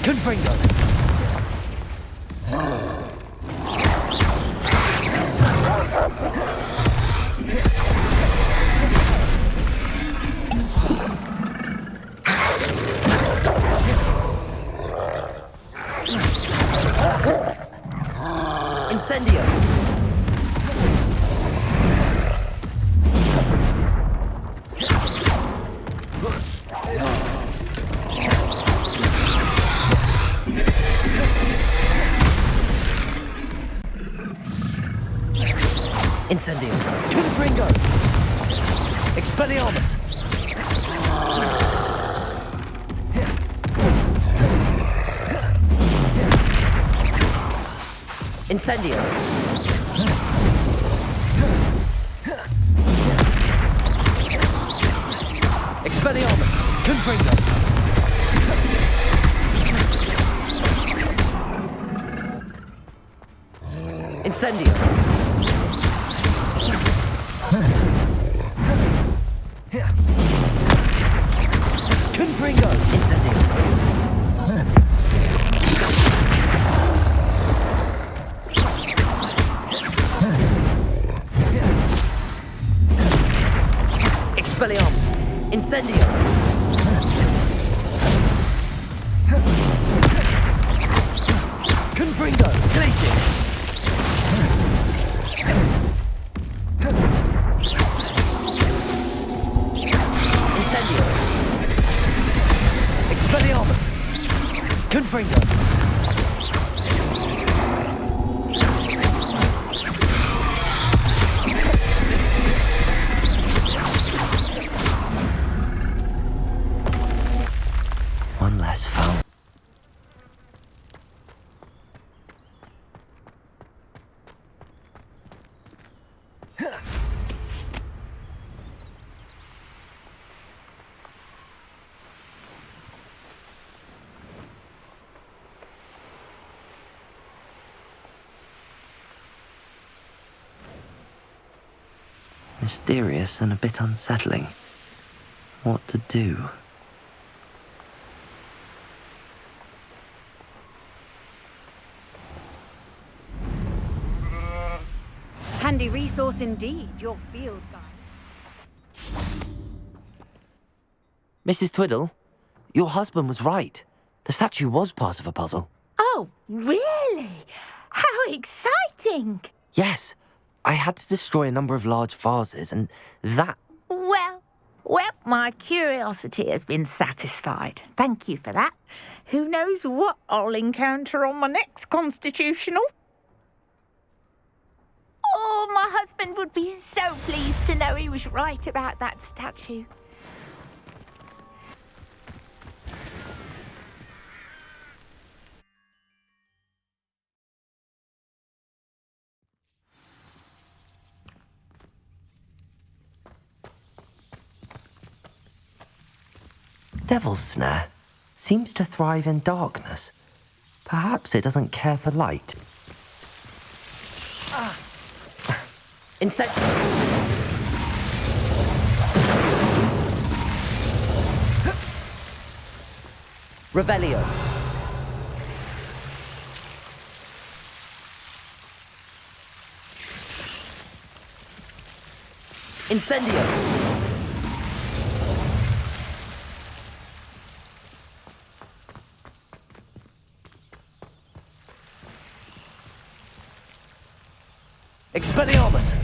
O: Confringo! Incendio! Incendio! Confringo! Expelliarmus! Incendio! Expelliarmus! Confringo! Incendio! Confringo! Incendio! Expelliarmus! Incendio! Confringo! Glacius! Incendio! Expelliarmus! Confringo! One less foul. Mysterious and a bit unsettling. What to do?
B: Handy resource indeed, your field guide.
A: Mrs. Twiddle, your husband was right. The statue was part of a puzzle.
P: Oh, really? How exciting!
A: Yes, I had to destroy a number of large vases, and that...
P: Well, my curiosity has been satisfied. Thank you for that. Who knows what I'll encounter on my next constitutional? Oh, my husband would be so pleased to know he was right about that statue.
A: Devil's Snare seems to thrive in darkness. Perhaps it doesn't care for light. Revelio. Incendio. Expelliarmus!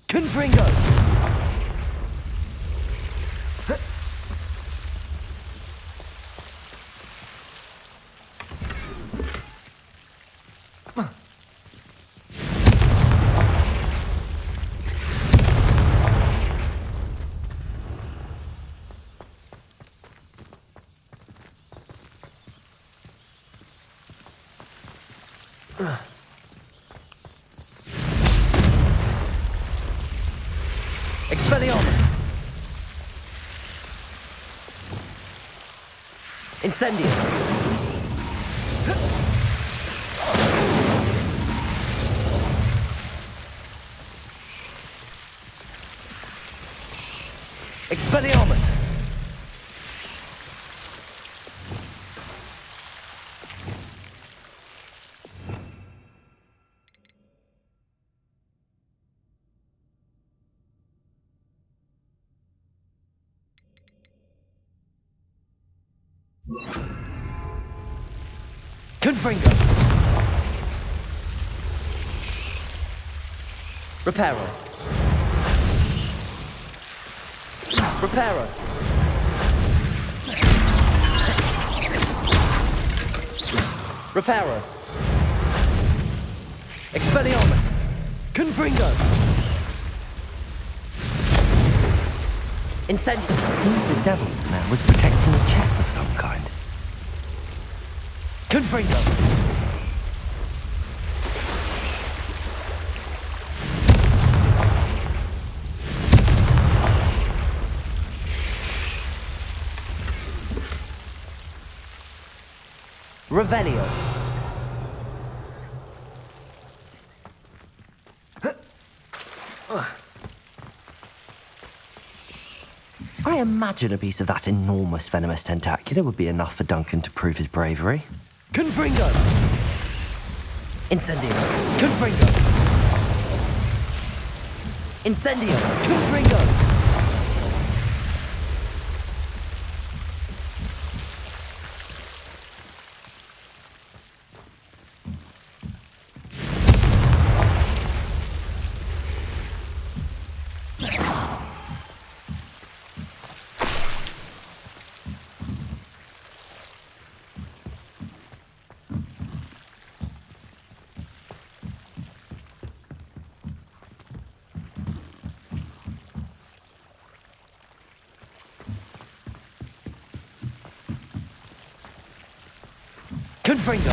A: Confringo! Expelliarmus! Incendium! Expelliarmus! Confringo! Reparo! Reparo! Reparo! Expelliarmus! Confringo! Incendium! Seems the devil's snare was protecting a chest of some kind. Confringo! Revelio! I imagine a piece of that enormous venomous tentacular would be enough for Duncan to prove his bravery. Confringo! Incendio! Confringo! Incendio! Confringo! Confringo!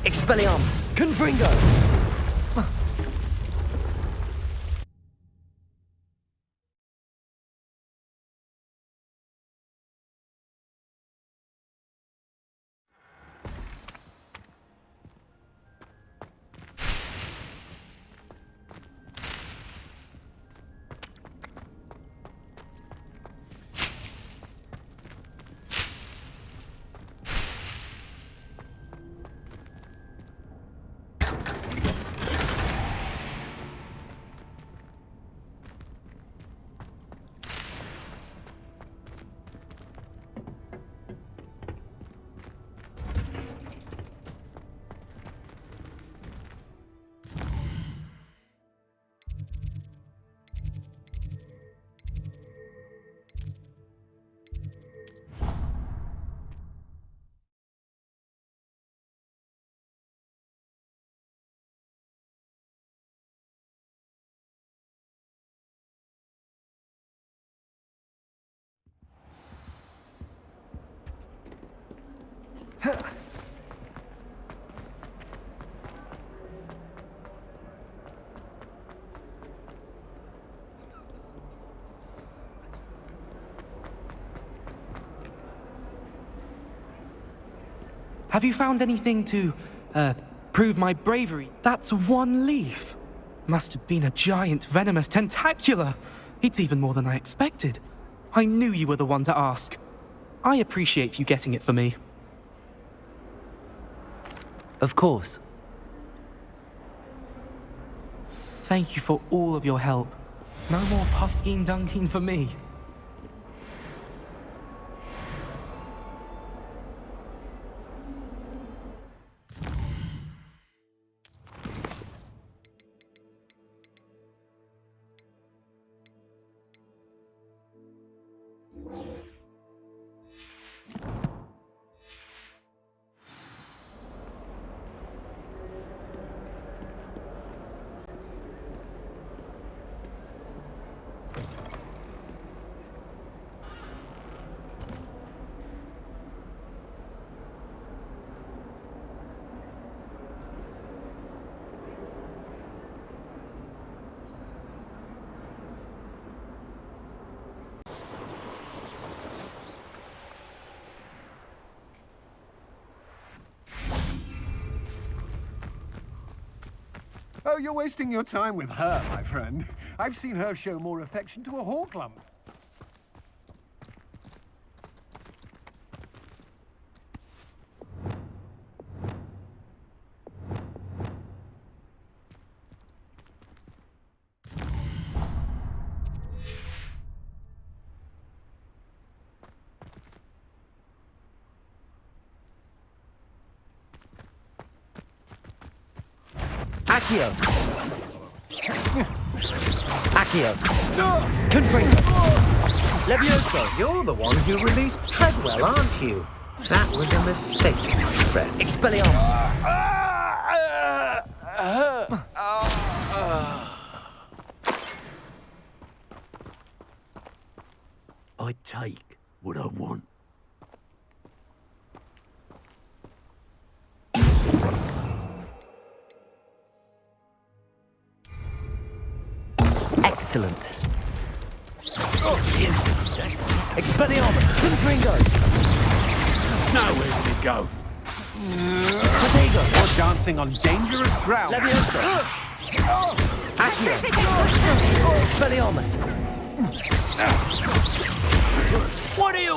A: Expelliarmus! Confringo!
C: Have you found anything to, prove my bravery? That's one leaf. Must have been a giant venomous tentacular. It's even more than I expected. I knew you were the one to ask. I appreciate you getting it for me.
A: Of course.
C: Thank you for all of your help. No more puffskein dunking for me.
M: Oh, you're wasting your time with her, my friend. I've seen her show more affection to a horklump.
A: Accio! Accio! Confringo! Levioso!
R: You're the one who released Treadwell, aren't you? That was a mistake, my friend.
A: Expelliarmus!
I: I take what I want.
A: Excellent. Expelliarmus! Confringo!
M: Nowhere to go.
A: Protego!
M: You're dancing on dangerous ground.
A: Levioso! Accio! Expelliarmus!
I: What are you?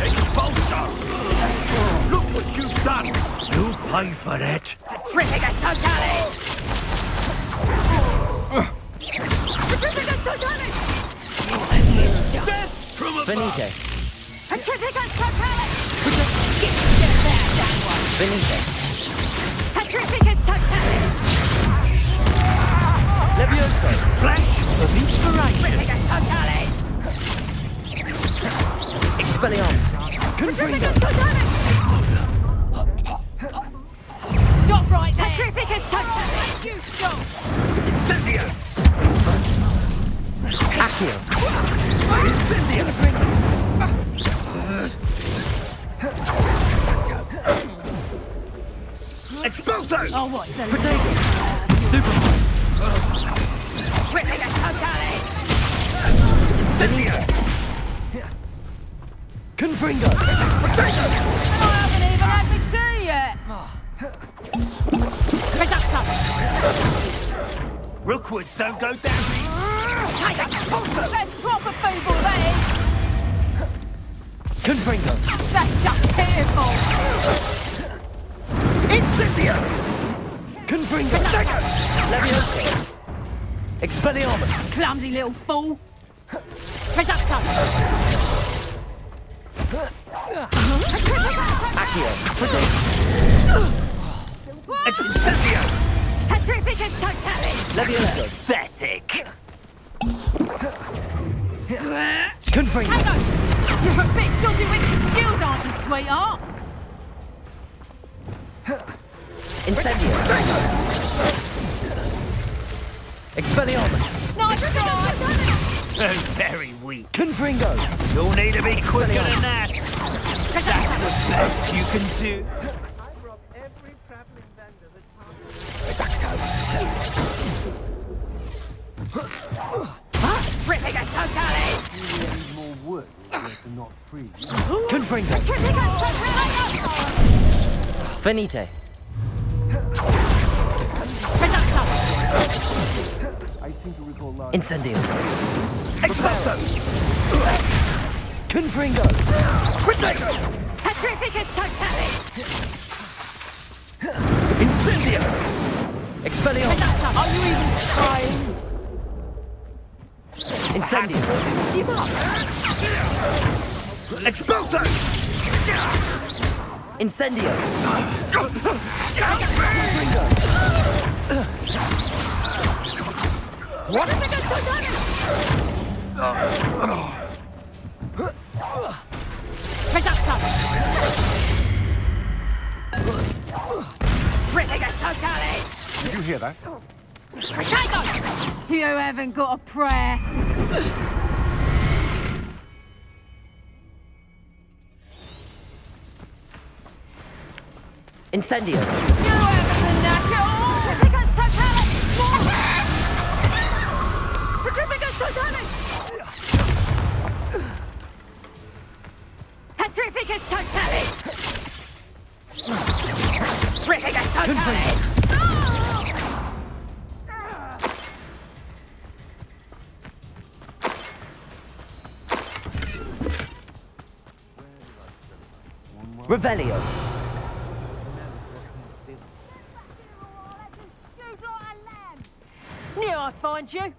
I: Expulso! Look what you've done! You'll pay for that.
N: Triffigus totalis! Triffigus totalis!
A: Venite!
N: Triffigus totalis!
A: Venite!
N: Triffigus totalis!
A: Levioso!
I: Flash of inspiration!
N: Triffigus totalis!
A: Expelliarmus! Confringo!
N: Stop right there! Triffigus totalis! You stop!
I: Incendio!
A: Accio!
I: Incendio! Expulso!
N: Oh, what's the
A: Protego! Stupefy!
N: Triffigus totalis!
I: Incendio!
A: Confringo!
N: I haven't even had my tea yet! Reductor!
I: Rookwoods don't go down! Expulso!
N: That's proper feeble, that is!
A: Confringo!
N: That's just pitiful!
I: Incendio!
A: Confringo! Levioso! Expelliarmus!
N: Clumsy little fool! Reductor!
A: Accio! Protego!
I: It's Incendio!
N: Triffigus totalis!
A: Levioso!
I: Pathetic!
A: Confringo!
N: Hang on! You're a bit dodgy with your skills, aren't you, sweetheart?
A: Incendio! Expelliarmus!
N: Nice try!
I: So very weak.
A: Confringo!
I: You'll need to be quicker than that. That's the best you can do.
N: Triffigus totalis!
M: More wood to not freeze.
A: Confringo!
N: Triffigus totalis!
A: Venite!
N: Reductor!
M: I seem to recall last...
A: Incendio!
I: Expulso!
A: Confringo!
I: Protego!
N: Triffigus totalis!
I: Incendio!
A: Expelliarmus!
N: Reductor! Are you even trying?
A: Incendio!
I: Expulso!
A: Incendio!
I: What?
N: Reductor! Triffigus totalis!
M: Did you hear that?
N: Potato! You haven't got a prayer.
A: Incendio!
N: You haven't the knack at all. Triffigus totalis! Triffigus totalis! Triffigus totalis! Triffigus totalis!
A: Revelio.
N: Knew I'd find you.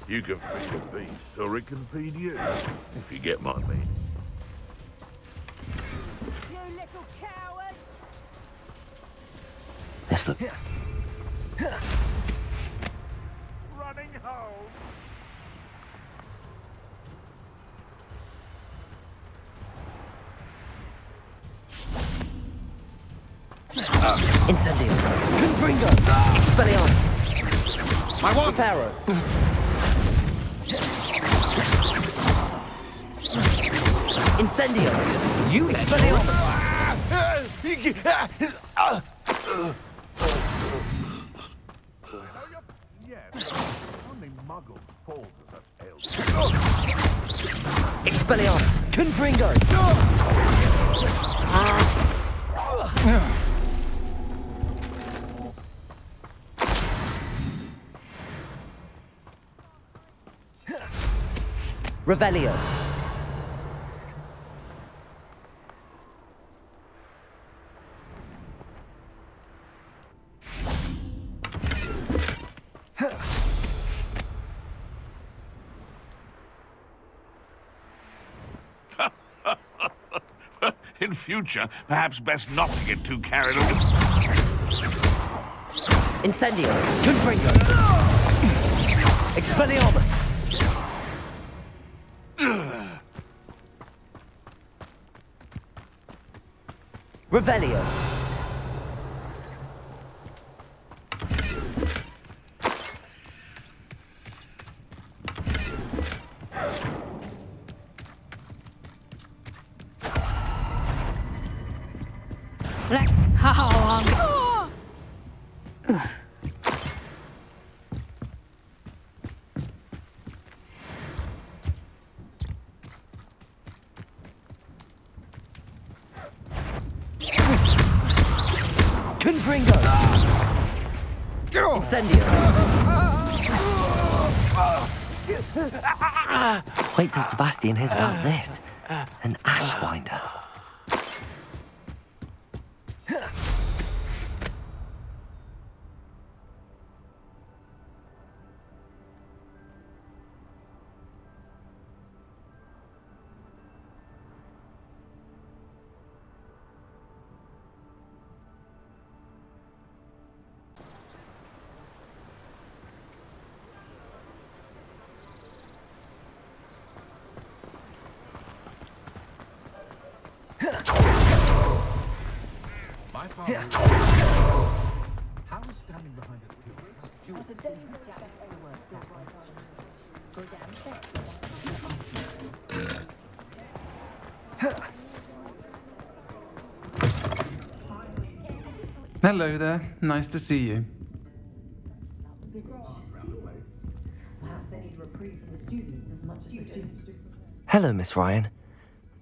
G: You can feed a beast, or it can feed you, if you get my meaning.
N: You little coward!
A: This look.
G: Running home.
A: Incendio. Confringo. Expelliarmus.
M: My one.
A: Reparo. Incendio.
M: You
A: Expelliarmus.
G: Only muggles fall to that ailment.
A: Expelliarmus. Confringo. Revelio.
G: In future, perhaps best not to get too carried away.
A: Incendio. Confringo. Expelliarmus. Revelio. Confringo. Incendio. Wait till Sebastian hears about this. An ashwinder.
M: My father. How is standing behind us?
C: Hello there. Nice to see you.
A: Hello, Miss Ryan.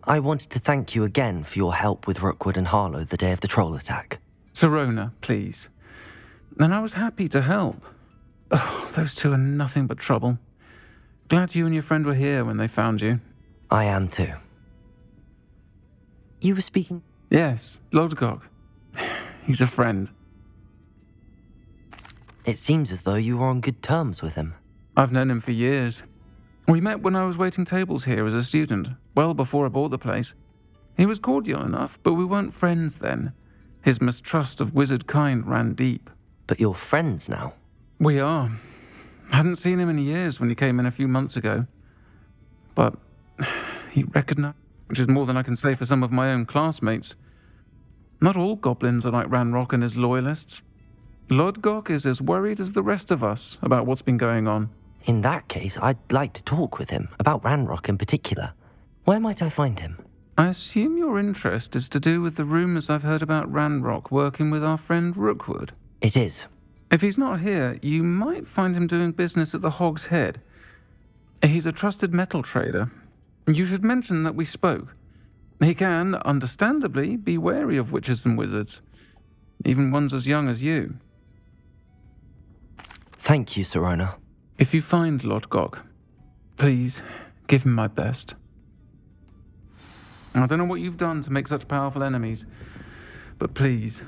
A: I wanted to thank you again for your help with Rookwood and Harlow the day of the troll attack.
C: Sirona, please. And I was happy to help. Oh, those two are nothing but trouble. Glad you and your friend were here when they found you.
A: I am too. You were speaking?
C: Yes, Lodgok. He's a friend.
A: It seems as though you were on good terms with him.
C: I've known him for years. We met when I was waiting tables here as a student, well before I bought the place. He was cordial enough, but we weren't friends then. His mistrust of wizard kind ran deep.
A: But you're friends now?
C: We are. Hadn't seen him in years when he came in a few months ago. But he recognized, which is more than I can say for some of my own classmates. Not all goblins are like Ranrock and his loyalists. Lodgok is as worried as the rest of us about what's been going on.
A: In that case, I'd like to talk with him, about Ranrock in particular. Where might I find him?
C: I assume your interest is to do with the rumours I've heard about Ranrock working with our friend Rookwood.
A: It is.
C: If he's not here, you might find him doing business at the Hog's Head. He's a trusted metal trader. You should mention that we spoke. He can, understandably, be wary of witches and wizards, even ones as young as you.
A: Thank you, Sirona.
C: If you find Lord Gog, please give him my best. I don't know what you've done to make such powerful enemies, but please,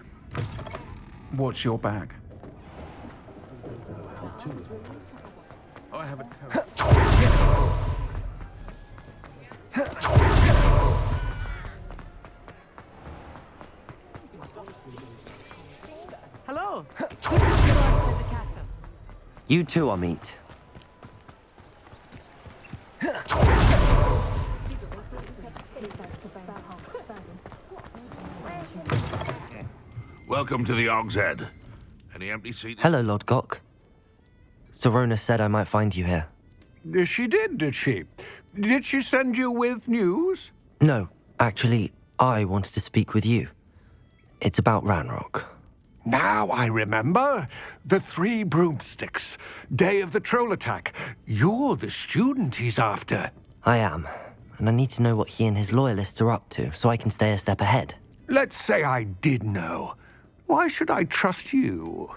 C: watch your back.
G: I haven't.
N: Hello. Good to see you outside the castle.
A: You too, Amit.
G: Welcome to the Og's Head. Any empty seats?
A: Hello, Lord Gok. Serona said I might find you here.
M: She did she? Did she send you with news?
A: No, actually, I wanted to speak with you. It's about Ranrock.
M: Now I remember. The 3 broomsticks. Day of the troll attack. You're the student he's after.
A: I am, and I need to know what he and his loyalists are up to so I can stay a step ahead.
M: Let's say I did know. Why should I trust you?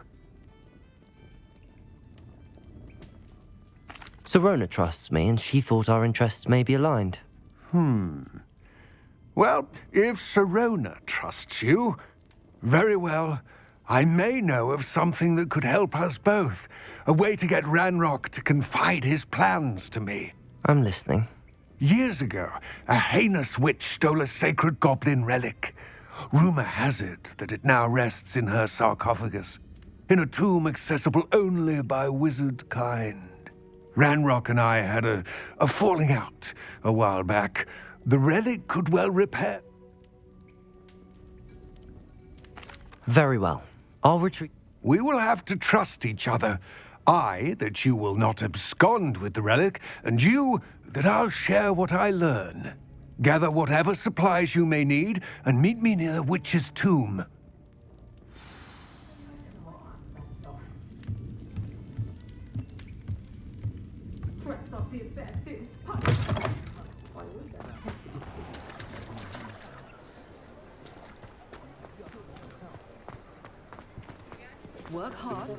A: Serona trusts me, and she thought our interests may be aligned.
M: Well, if Serona trusts you, very well. I may know of something that could help us both. A way to get Ranrock to confide his plans to me.
A: I'm listening.
M: Years ago, a heinous witch stole a sacred goblin relic. Rumor has it that it now rests in her sarcophagus, in a tomb accessible only by wizard kind. Ranrock and I had a falling out a while back. The relic could well repair.
A: Very well. I'll retreat.
M: We will have to trust each other. I, that you will not abscond with the relic, and you, that I'll share what I learn. Gather whatever supplies you may need, and meet me near the witch's tomb.
N: Work hard.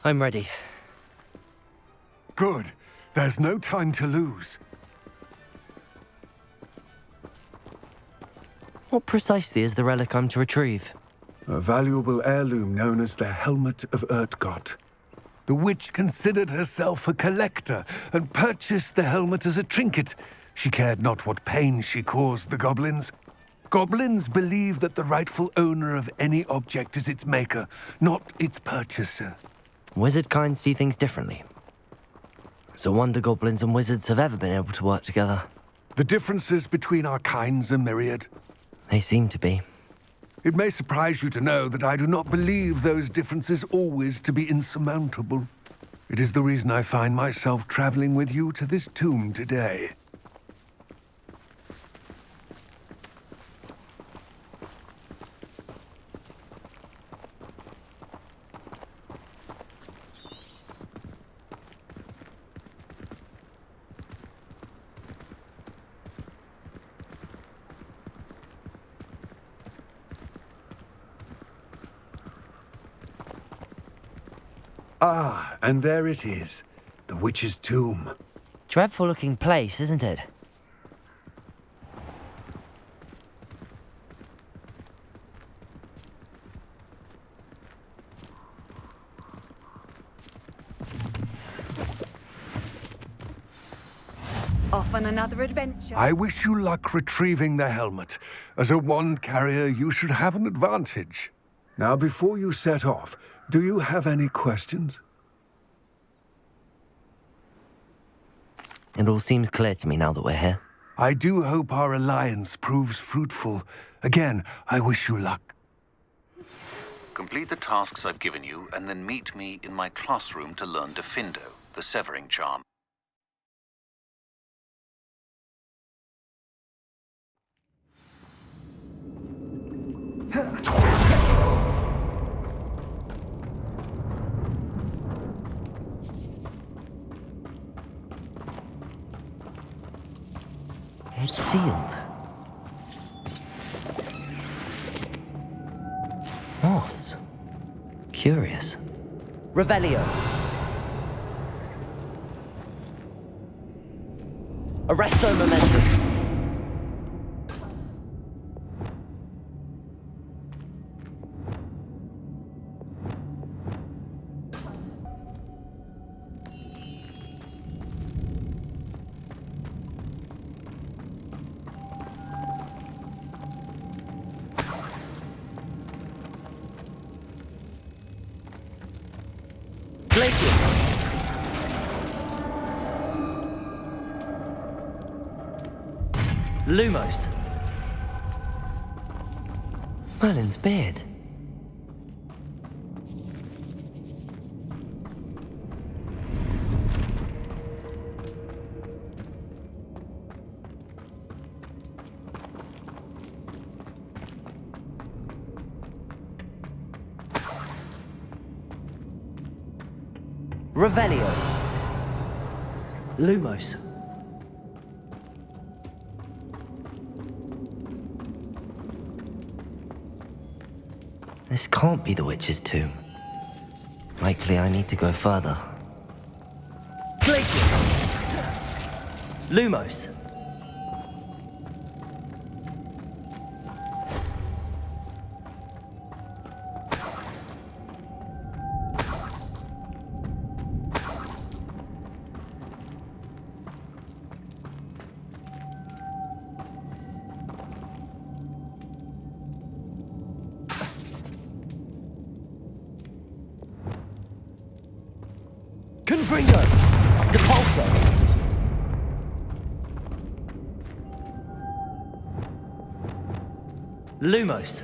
A: I'm ready.
M: Good. There's no time to lose.
A: What precisely is the relic I'm to retrieve?
M: A valuable heirloom known as the Helmet of Urtgott. The witch considered herself a collector and purchased the helmet as a trinket. She cared not what pain she caused the goblins. Goblins believe that the rightful owner of any object is its maker, not its purchaser.
A: Wizard kind see things differently. It's a wonder goblins and wizards have ever been able to work together.
M: The differences between our kinds are myriad.
A: They seem to be.
M: It may surprise you to know that I do not believe those differences always to be insurmountable. It is the reason I find myself traveling with you to this tomb today. Ah, and there it is, the witch's tomb.
A: Dreadful looking place, isn't it?
B: Off on another adventure.
M: I wish you luck retrieving the helmet. As a wand carrier, you should have an advantage. Now, before you set off, do you have any questions?
A: It all seems clear to me now that we're here.
M: I do hope our alliance proves fruitful. Again, I wish you luck.
S: Complete the tasks I've given you, and then meet me in my classroom to learn Defindo, the severing charm.
A: It's sealed. Moths. Curious. Revelio. Arresto momentum. Lumos. Merlin's beard. Revelio. Lumos. This can't be the witch's tomb. Likely I need to go further. Glacius! Lumos! Confringo! Depulso! Lumos!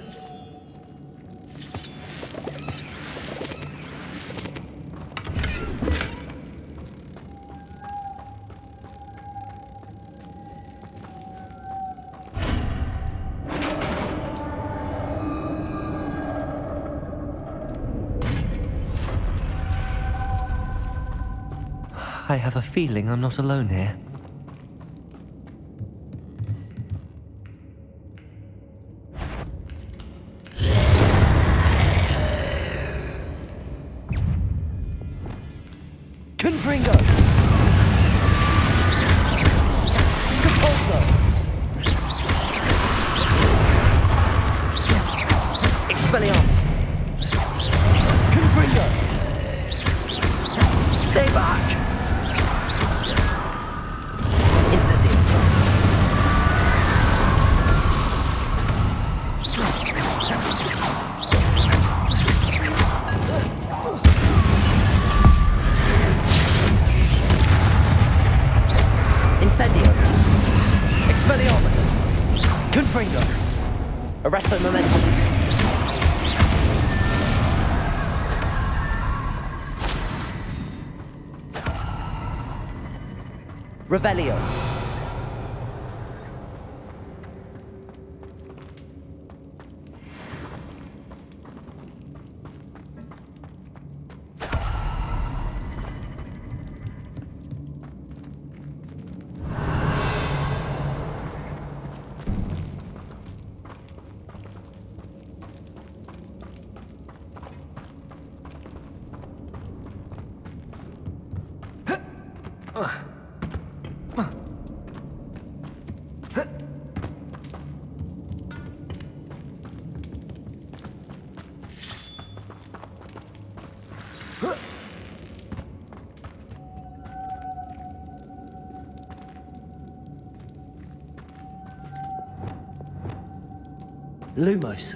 A: I have a feeling I'm not alone here. Confringo! Depulso! Expelliarmus! Confringo! Stay back! Incendio. Expelliarmus. Confringo. Arresto momentum. Revelio. Lumos.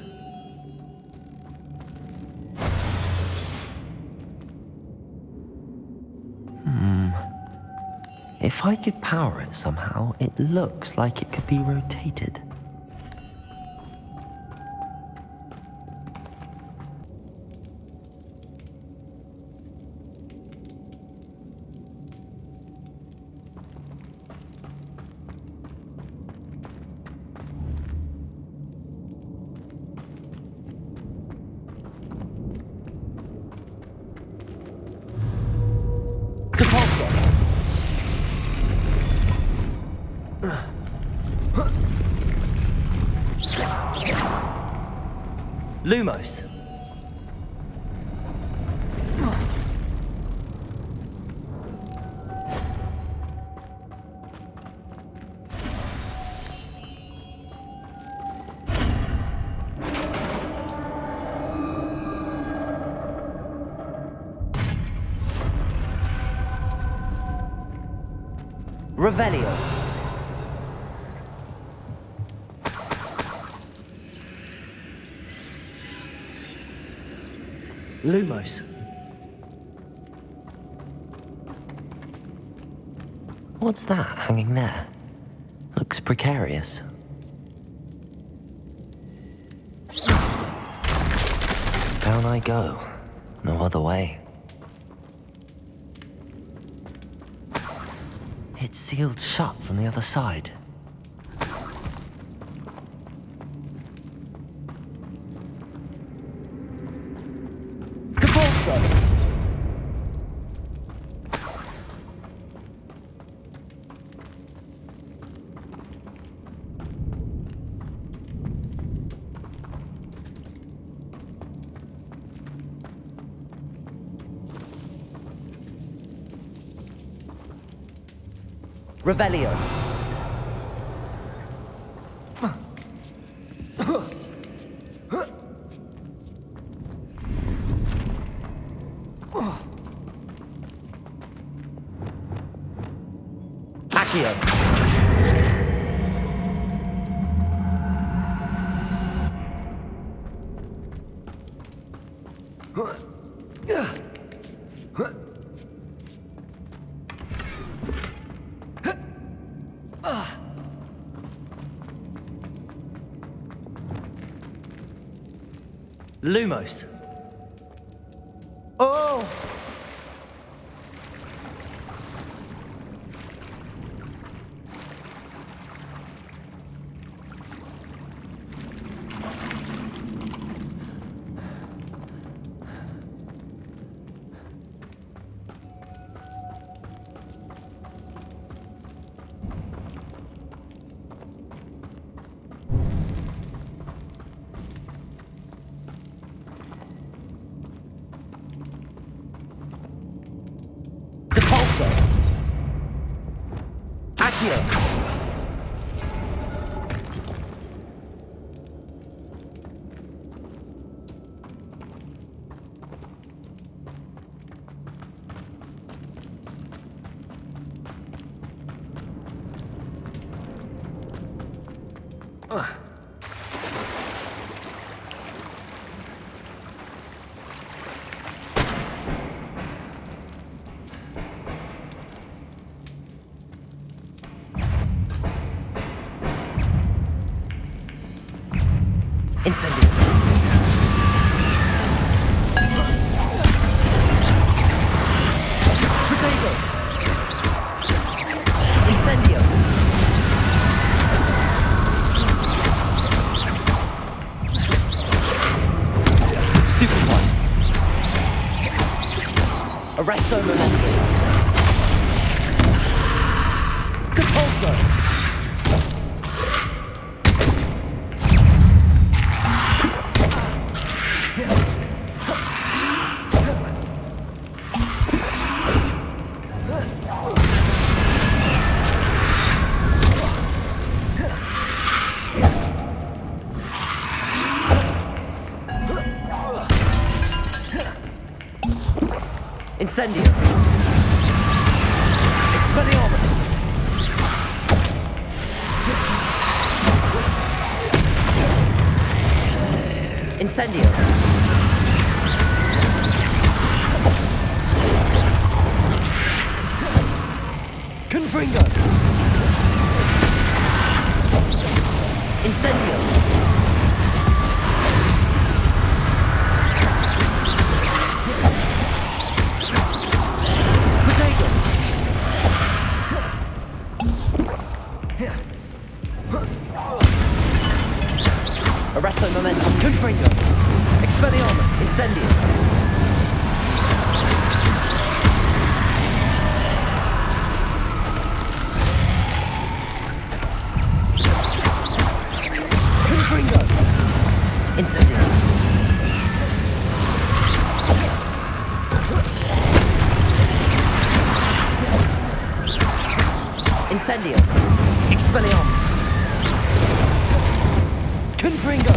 A: If I could power it somehow, it looks like it could be rotated. Lumos. Revelio. Lumos. What's that hanging there? Looks precarious. Down I go. No other way. It's sealed shut from the other side. Revelio. Accio. Lumos. Oh! Depulso. Accio. Incendio. Potato. Incendio. Stupid one. Arresto momentum. Compulso. Incendio. Expelliarmus. Incendio. Confringo. Incendio. Arresto momentum. Confringo. Expelliarmus. Incendio. Confringo. Incendio. Incendio! Expelliarmus! Confringo!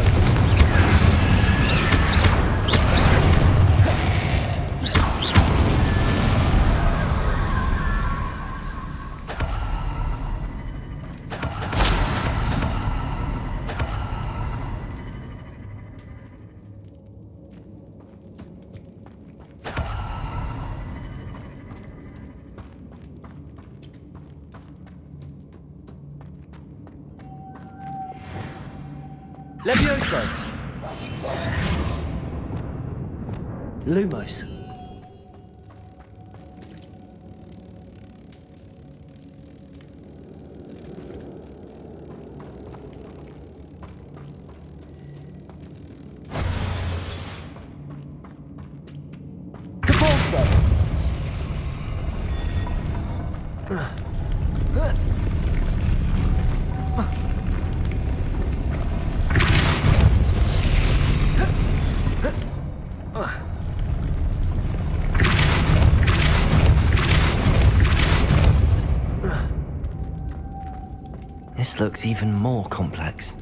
A: Levioso! Lumos. Depulso! This looks even more complex.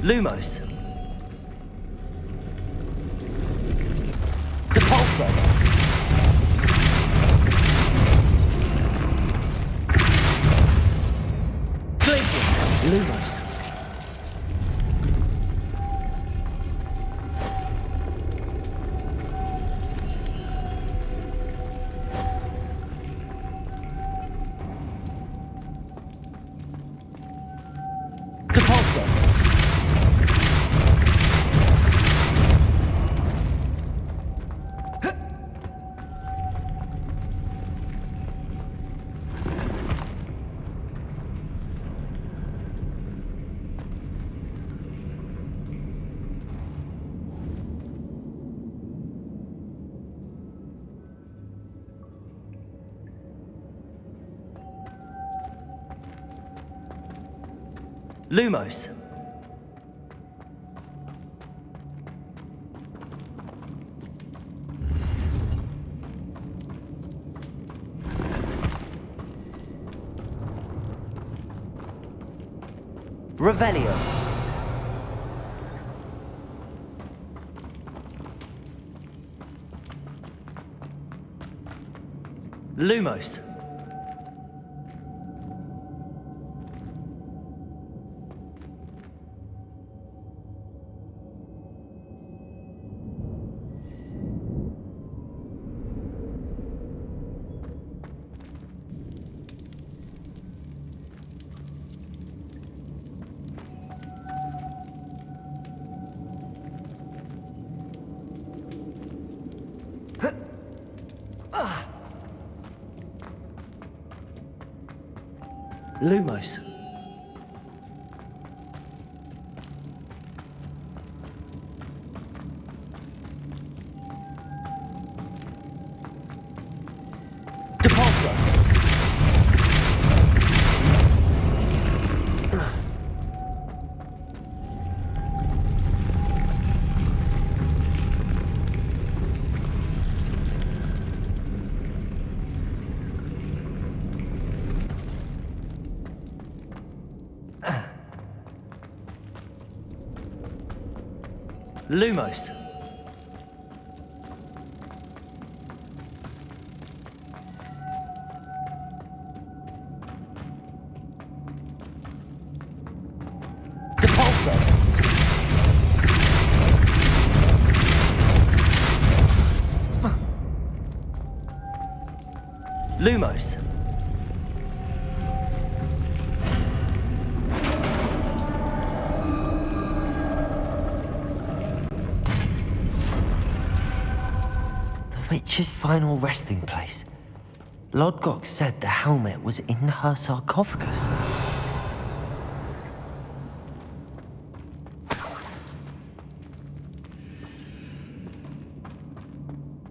A: Lumos. Depulso. Glacius. Lumos. Lumos. Revelio. Lumos. Lumos. Depulso. Lumos. Depulso. Lumos. Witch's final resting place. Lodgok said the helmet was in her sarcophagus.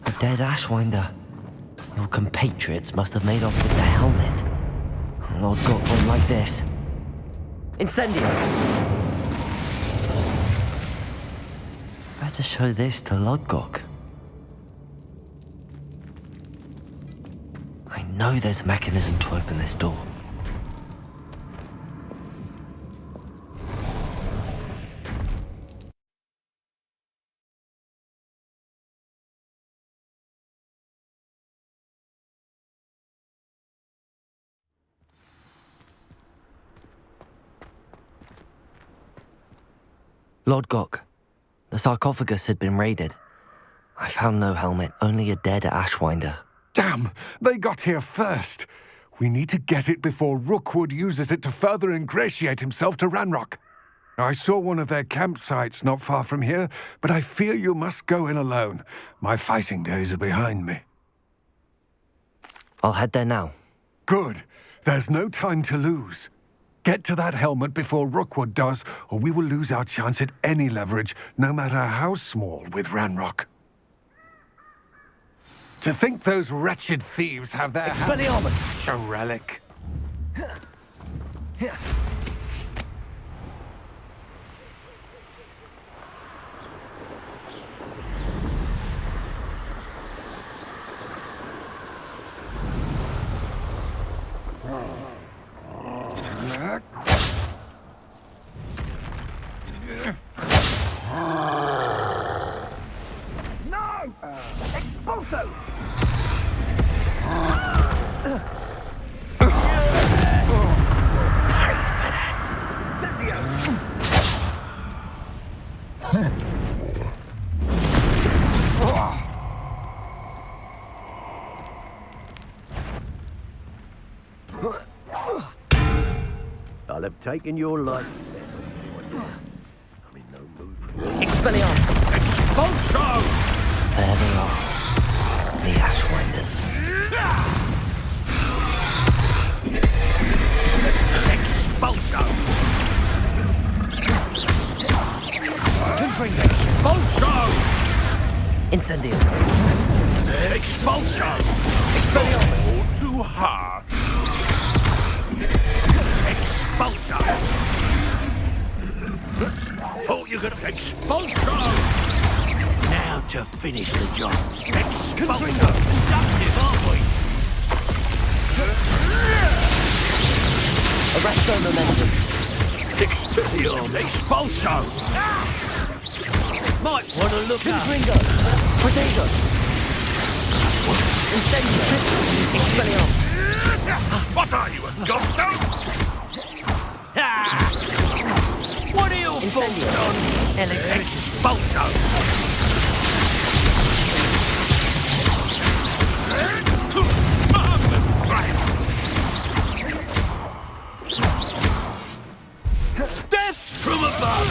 A: A dead Ashwinder. Your compatriots must have made off with the helmet. Lodgok went like this. Incendio! Better show this to Lodgok. know there's a mechanism to open this door. Lord Gok, the sarcophagus had been raided. I found no helmet, only a dead Ashwinder.
M: Damn! They got here first. We need to get it before Rookwood uses it to further ingratiate himself to Ranrock. I saw one of their campsites not far from here, but I fear you must go in alone. My fighting days are behind me.
A: I'll head there now.
M: Good. There's no time to lose. Get to that helmet before Rookwood does, or we will lose our chance at any leverage, no matter how small, with Ranrock. To think those wretched thieves have their...
A: Expelliarmus!
M: Such a relic.
I: I'll have taken your life. I'm in no mood for
A: Expelliarmus!
I: Expulso!
A: There they are. The Ashwinders.
I: Expulso!
A: Expulso! Incendio.
I: Expulso!
A: Expelliarmus!
I: Oh, too hard. Expulso! Thought you were gonna expulso! Now to finish the job. Expulso! Productive, aren't we?
A: Arresto momentum.
I: Expelliarmus! Expulso! Might want to look up.
A: Ringo. Potato. Incendio. Expelliarmus.
I: What are you, a gobstone? What are you
A: Incendio.
I: Expulso! Marvelous strike! Death from above!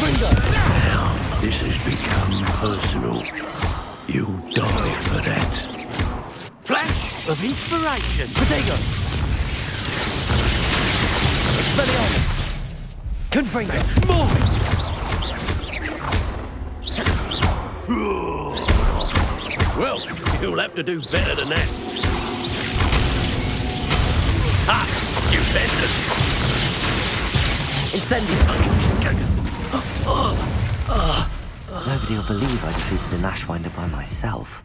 I: Now, this has become personal. You die for that. Flash of inspiration!
A: Potato. Expelliarmus. Confringo.
I: Well, you'll have to do better than that. Ha! You benders!
A: Incendio. Nobody will believe I defeated an Ashwinder by myself.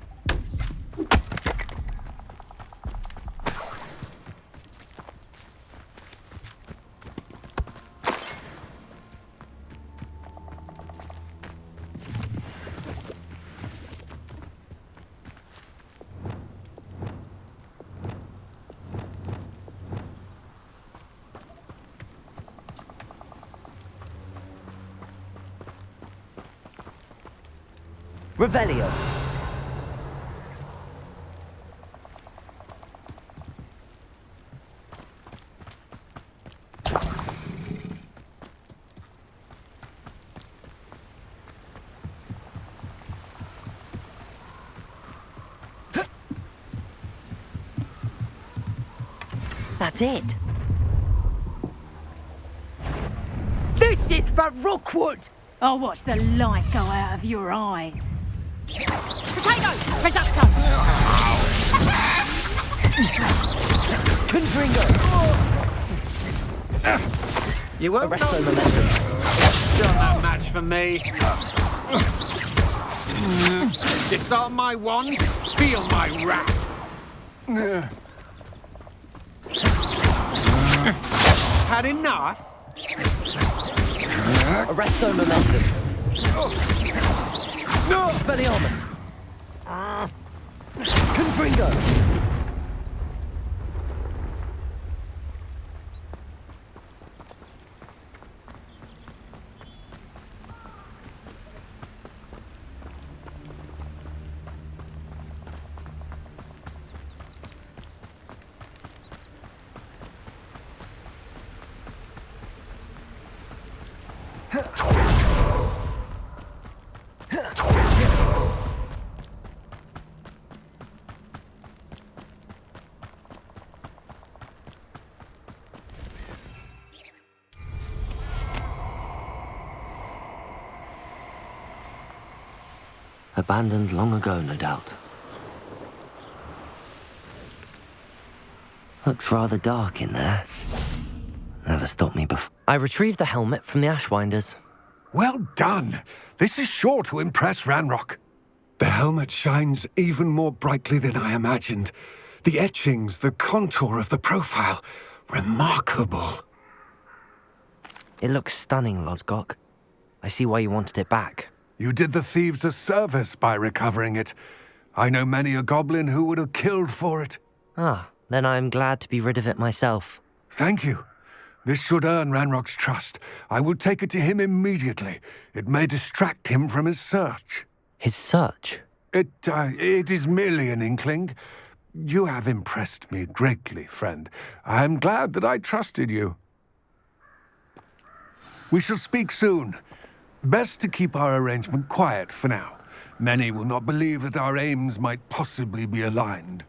A: Revelio. That's it.
N: This is for Rookwood! I'll watch the light go out of your eyes. Potato! Reducto!
A: Confringo.
R: You won't
A: Arresto
R: know.
A: momentum.
R: Done that match for me.
I: Disarm my wand, feel my wrath. Had enough?
A: Arresto momentum. Expelliarmus. Confringo. Abandoned long ago, no doubt. Looks rather dark in there. Never stopped me before. I retrieved the helmet from the Ashwinders.
M: Well done! This is sure to impress Ranrock. The helmet shines even more brightly than I imagined. The etchings, the contour of the profile. Remarkable.
A: It looks stunning, Lodgok. I see why you wanted it back.
M: You did the thieves a service by recovering it. I know many a goblin who would have killed for it.
A: Ah, then I am glad to be rid of it myself.
M: Thank you. This should earn Ranrock's trust. I will take it to him immediately. It may distract him from his search.
A: His search?
M: It is merely an inkling. You have impressed me greatly, friend. I am glad that I trusted you. We shall speak soon. Best to keep our arrangement quiet for now. Many will not believe that our aims might possibly be aligned.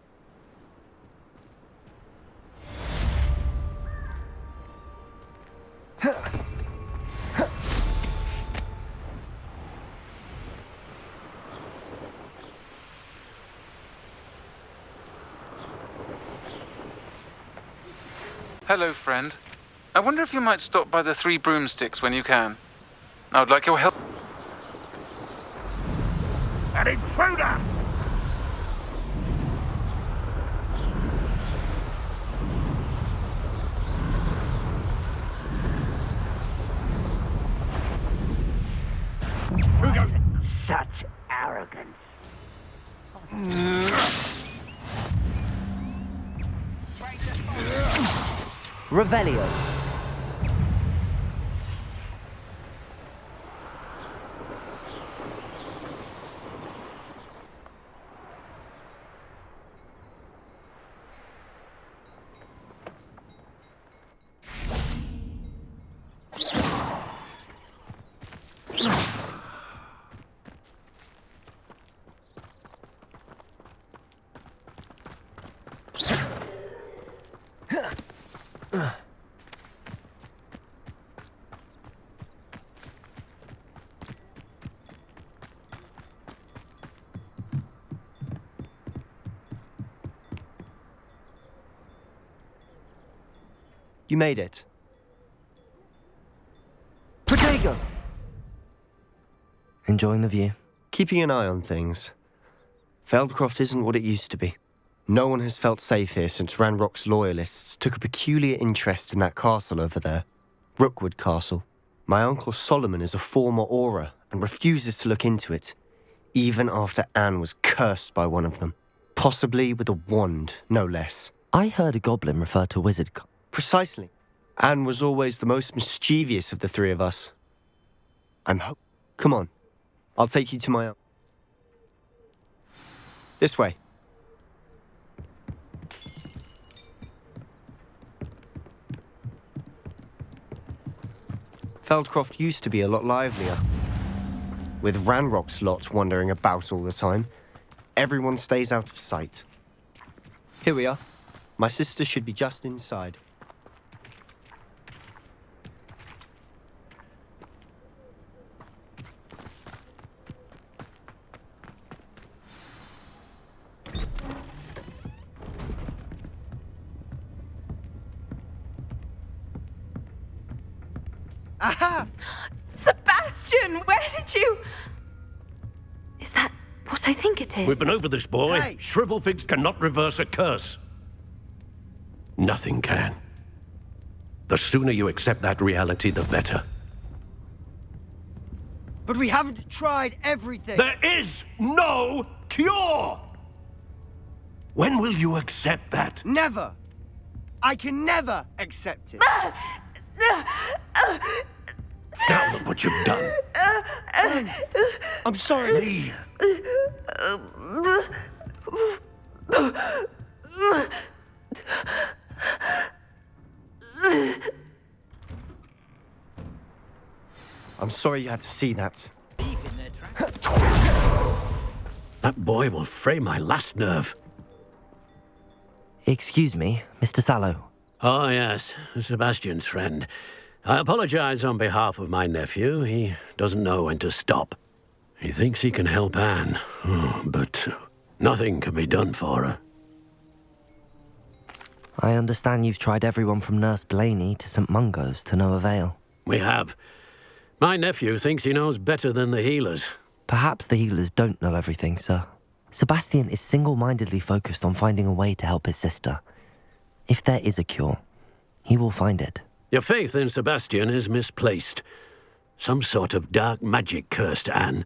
T: Hello, friend. I wonder if you might stop by the Three Broomsticks when you can. I would like your help.
G: An intruder! Who goes?
H: Such arrogance.
A: Revelio.
U: You made it.
A: Protego! Enjoying the view?
U: Keeping an eye on things. Feldcroft isn't what it used to be. No one has felt safe here since Ranrock's loyalists took a peculiar interest in that castle over there. Rookwood Castle. My uncle Solomon is a former Aura and refuses to look into it, even after Anne was cursed by one of them. Possibly with a wand, no less.
A: I heard a goblin refer to wizard.
U: Precisely. Anne was always the most mischievous of the three of us. Come on. I'll take you to my... This way. Feldcroft used to be a lot livelier. With Ranrock's lot wandering about all the time, everyone stays out of sight. Here we are. My sister should be just inside.
L: Aha! Sebastian, where did you...
K: Is that what I think it is?
I: We've been over this, boy. Hey. Shrivelfigs cannot reverse a curse. Nothing can. The sooner you accept that reality, the better.
D: But we haven't tried everything.
I: There is no cure! When will you accept that?
D: Never! I can never accept it.
I: Now look what you've done.
D: I'm sorry.
I: Leave.
U: I'm sorry you had to see that.
I: That boy will fray my last nerve.
A: Excuse me, Mr. Sallow.
I: Oh, yes, Sebastian's friend. I apologize on behalf of my nephew. He doesn't know when to stop. He thinks he can help Anne, but nothing can be done for her.
A: I understand you've tried everyone from Nurse Blaney to St. Mungo's to no avail.
I: We have. My nephew thinks he knows better than the healers.
A: Perhaps the healers don't know everything, sir. Sebastian is single-mindedly focused on finding a way to help his sister. If there is a cure, he will find it.
I: Your faith in Sebastian is misplaced. Some sort of dark magic cursed Anne,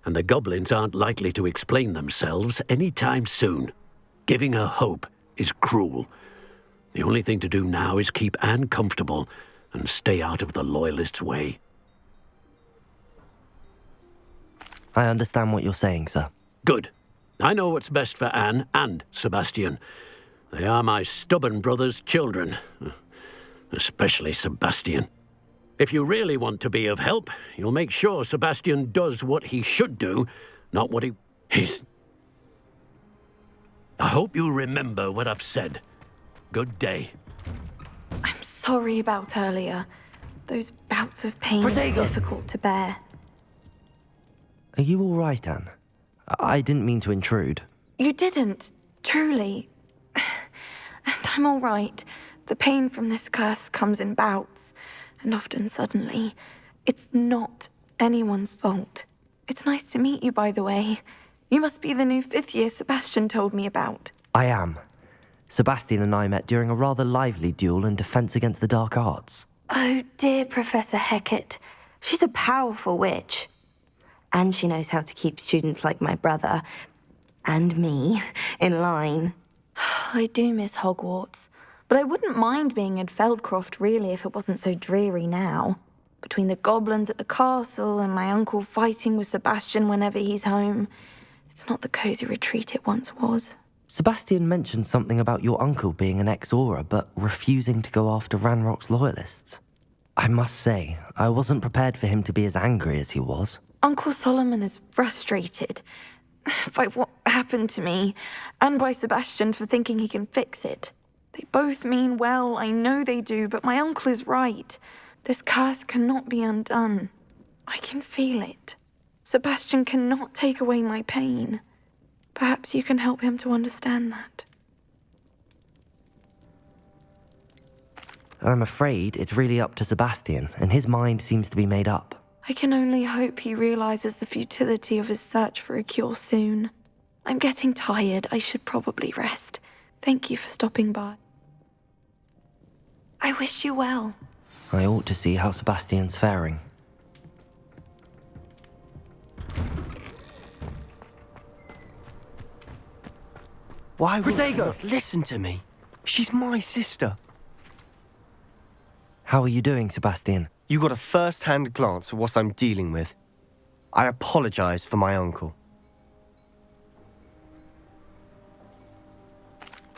I: and the goblins aren't likely to explain themselves any time soon. Giving her hope is cruel. The only thing to do now is keep Anne comfortable and stay out of the Loyalists' way.
A: I understand what you're saying, sir.
I: Good. I know what's best for Anne and Sebastian. They are my stubborn brother's children. Especially Sebastian. If you really want to be of help, you'll make sure Sebastian does what he should do, not what he's... I hope you remember what I've said. Good day.
K: I'm sorry about earlier. Those bouts of pain are difficult to bear.
A: Are you all right, Anne? I didn't mean to intrude.
K: You didn't, truly. And I'm all right. The pain from this curse comes in bouts, and often suddenly. It's not anyone's fault. It's nice to meet you, by the way. You must be the new 5th year Sebastian told me about.
A: I am. Sebastian and I met during a rather lively duel in Defense Against the Dark Arts.
V: Oh, dear Professor Hecat. She's a powerful witch. And she knows how to keep students like my brother, and me, in line.
K: I do miss Hogwarts, but I wouldn't mind being in Feldcroft, really, if it wasn't so dreary now. Between the goblins at the castle and my uncle fighting with Sebastian whenever he's home, it's not the cosy retreat it once was.
A: Sebastian mentioned something about your uncle being an ex-Auror, but refusing to go after Ranrock's loyalists. I must say, I wasn't prepared for him to be as angry as he was.
K: Uncle Solomon is frustrated by what happened to me, and by Sebastian for thinking he can fix it. They both mean well, I know they do, but my uncle is right. This curse cannot be undone. I can feel it. Sebastian cannot take away my pain. Perhaps you can help him to understand that.
A: I'm afraid it's really up to Sebastian, and his mind seems to be made up.
K: I can only hope he realizes the futility of his search for a cure soon. I'm getting tired. I should probably rest. Thank you for stopping by. I wish you well.
A: I ought to see how Sebastian's faring.
U: Why would you not listen to me? She's my sister.
A: How are you doing, Sebastian?
U: You got a first-hand glance at what I'm dealing with. I apologize for my uncle.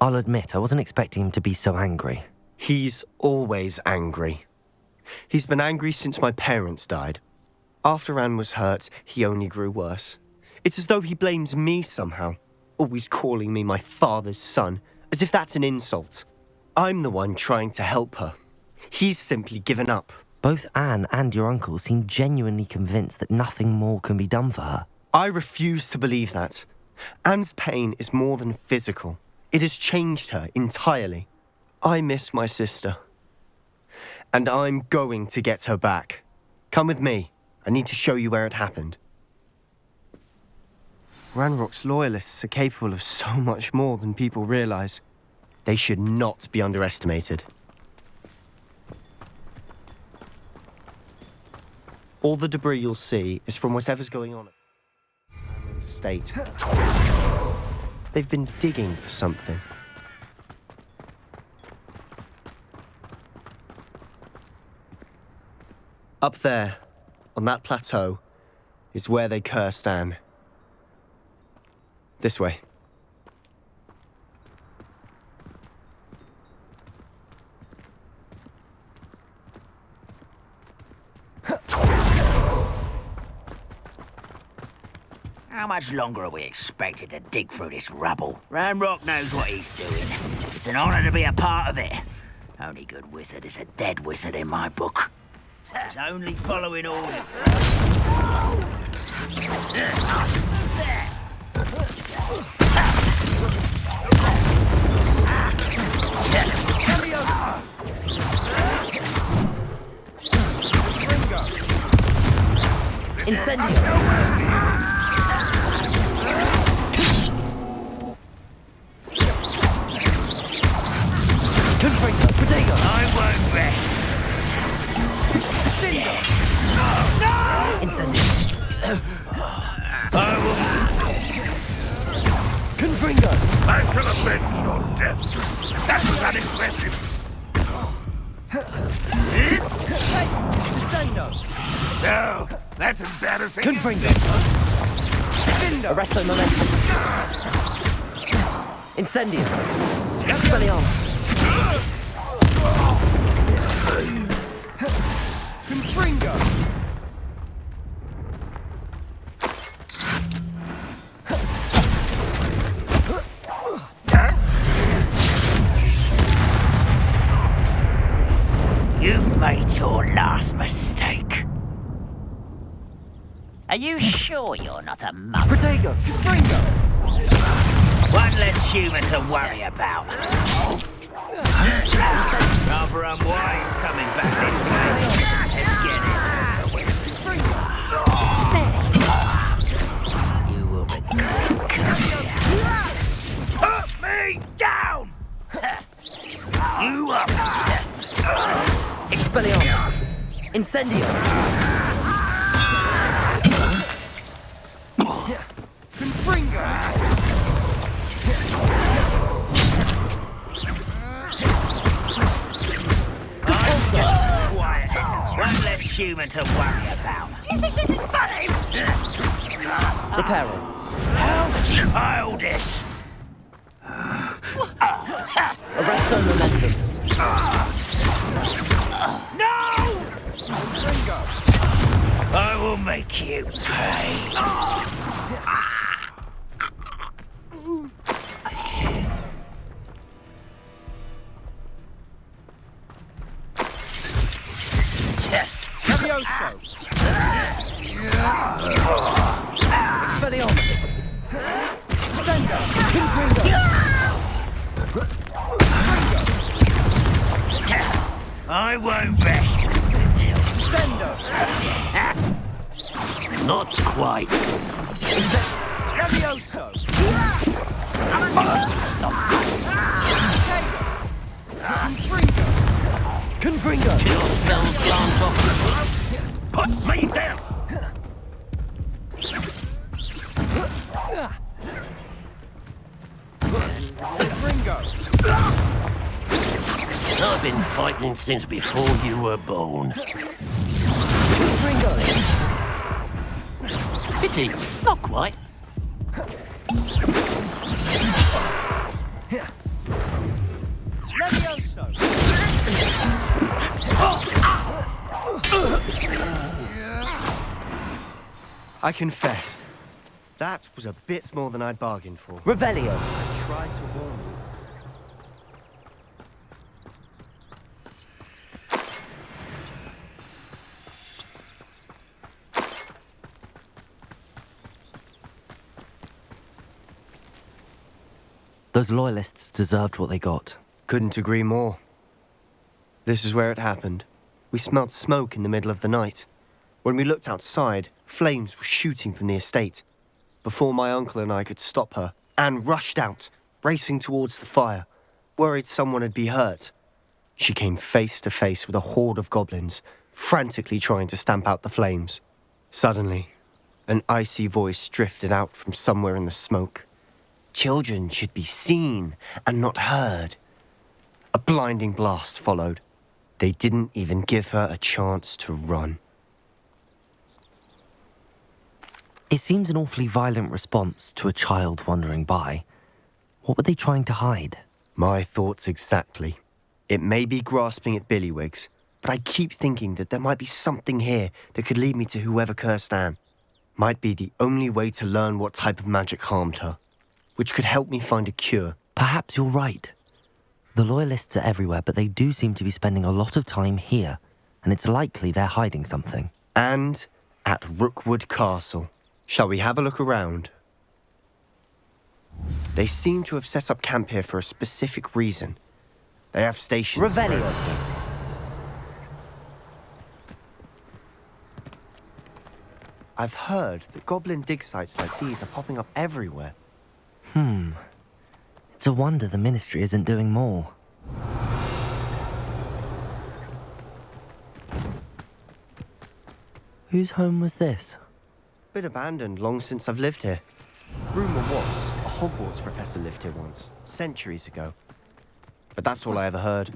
A: I'll admit, I wasn't expecting him to be so angry.
U: He's always angry. He's been angry since my parents died. After Anne was hurt, he only grew worse. It's as though he blames me somehow, always calling me my father's son, as if that's an insult. I'm the one trying to help her. He's simply given up.
A: Both Anne and your uncle seem genuinely convinced that nothing more can be done for her.
U: I refuse to believe that. Anne's pain is more than physical. It has changed her entirely. I miss my sister. And I'm going to get her back. Come with me. I need to show you where it happened. Ranrock's loyalists are capable of so much more than people realize. They should not be underestimated. All the debris you'll see is from whatever's going on at the estate. They've been digging for something. Up there, on that plateau, is where they cursed Anne. This way.
F: How much longer are we expected to dig through this rubble? Ranrock knows what he's doing. It's an honor to be a part of it. Only good wizard is a dead wizard in my book. He's only following orders.
A: Incendio! Confringo! Protego!
F: I won't rest!
A: No! Incendio!
G: I will...
A: Confringo!
G: I shall avenge your death! That was unimpressive! No, that's embarrassing.
A: Confringo! Arresto momentum! Incendio! Expelliarmus!
D: Confringo!
F: You've made your last mistake. Are you sure you're not a monk?
A: Protego! Confringo!
F: One less human to worry about. Rather unwise coming back this way. Let's get this over with. You will regret coming. Put me down! You up!
A: Expelliarmus! Incendio!
F: One less human to worry about. Do you think this is funny?
A: Reparo.
F: How childish!
A: Arresto momentum.
F: No! I will make you pay.
A: Expelliarmus! Sendo! Confringo!
F: I won't rest until...
A: Sendo!
I: Not quite.
D: Levioso!
A: Confringo!
I: Kill spells plant off. Put me down! I've been fighting since before you were born. Pity, not quite.
U: I confess, that was a bit more than I'd bargained for.
A: Revelio.
U: I tried to warn you.
A: Those loyalists deserved what they got.
U: Couldn't agree more. This is where it happened. We smelled smoke in the middle of the night. When we looked outside, flames were shooting from the estate. before my uncle and I could stop her, Anne rushed out, racing towards the fire, worried someone had been hurt. She came face to face with a horde of goblins, frantically trying to stamp out the flames. Suddenly, an icy voice drifted out from somewhere in the smoke. Children should be seen and not heard. A blinding blast followed. They didn't even give her a chance to run.
A: It seems an awfully violent response to a child wandering by. What were they trying to hide?
U: My thoughts exactly. It may be grasping at Billywigs, but I keep thinking that there might be something here that could lead me to whoever cursed Anne. Might be the only way to learn what type of magic harmed her, which could help me find a cure.
A: Perhaps you're right. The Loyalists are everywhere, but they do seem to be spending a lot of time here, and it's likely they're hiding something.
U: And at Rookwood Castle. Shall we have a look around? They seem to have set up camp here for a specific reason. They have stations.
A: Revelio.
U: I've heard that goblin dig sites like these are popping up everywhere.
A: It's a wonder the Ministry isn't doing more. Whose home was this?
U: Been abandoned long since I've lived here. Rumour was a Hogwarts professor lived here once, centuries ago. But that's all I ever heard.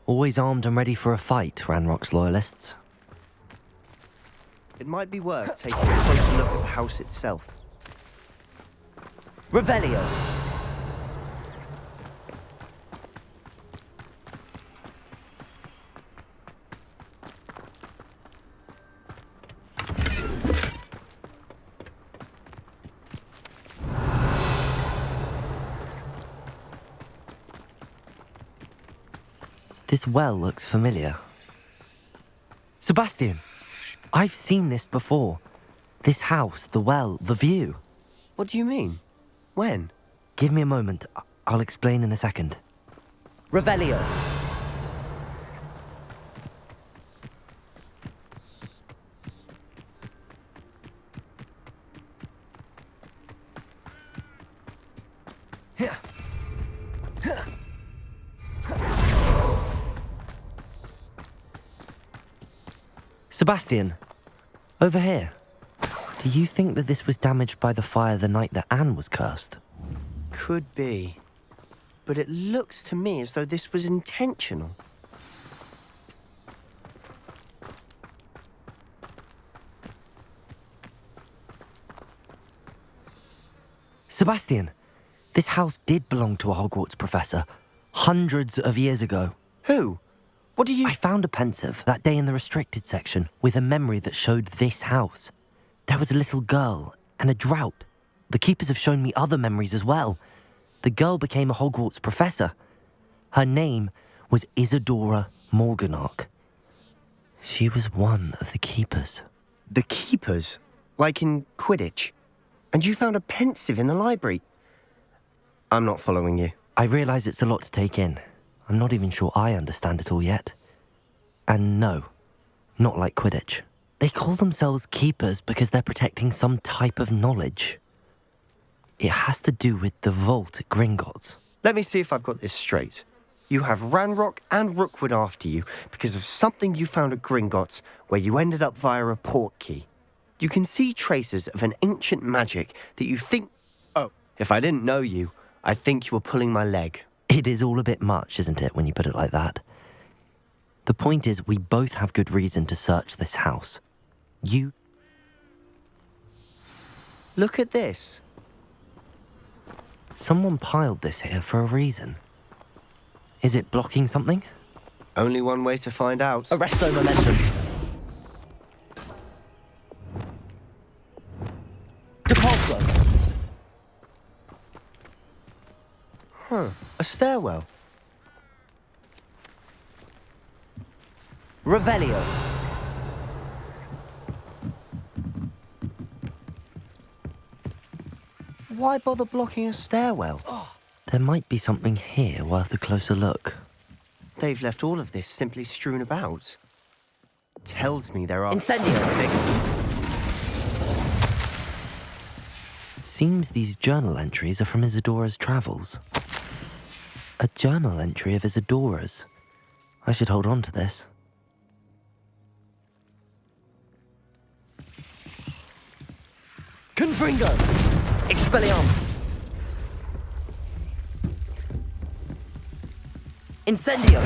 A: Always armed and ready for a fight, Ranrock's Loyalists.
U: It might be worth taking a closer look at the house itself.
A: Revelio. This well looks familiar. Sebastian, I've seen this before. This house, the well, the view.
U: What do you mean? When?
A: Give me a moment. I'll explain in a second. Revelio. Sebastian, over here. Do you think that this was damaged by the fire the night that Anne was cursed?
U: Could be. But it looks to me as though this was intentional.
A: Sebastian, this house did belong to a Hogwarts professor, hundreds of years ago.
U: Who? What do you...
A: I found a pensive that day in the restricted section with a memory that showed this house. There was a little girl and a drought. The keepers have shown me other memories as well. The girl became a Hogwarts professor. Her name was Isadora Morganach. She was one of the keepers.
U: The keepers? Like in Quidditch? And you found a pensive in the library? I'm not following you.
A: I realise it's a lot to take in. I'm not even sure I understand it all yet. And no, not like Quidditch. They call themselves keepers because they're protecting some type of knowledge. It has to do with the vault at Gringotts.
U: Let me see if I've got this straight. You have Ranrock and Rookwood after you because of something you found at Gringotts where you ended up via a port key. You can see traces of an ancient magic that you think... Oh, if I didn't know you, I'd think you were pulling my leg.
A: It is all a bit much, isn't it, when you put it like that? The point is, we both have good reason to search this house. You...
U: Look at this.
A: Someone piled this here for a reason. Is it blocking something?
U: Only one way to find out.
A: Arresto momentum. Depulso.
U: Huh. A stairwell.
A: Revelio.
U: Why bother blocking a stairwell?
A: There might be something here worth a closer look.
U: They've left all of this simply strewn about. Tells me there are...
A: Incendio. Seems these journal entries are from Isadora's travels. A journal entry of Isadora's. I should hold on to this.
E: Confringo! Expelliarmus! Incendio!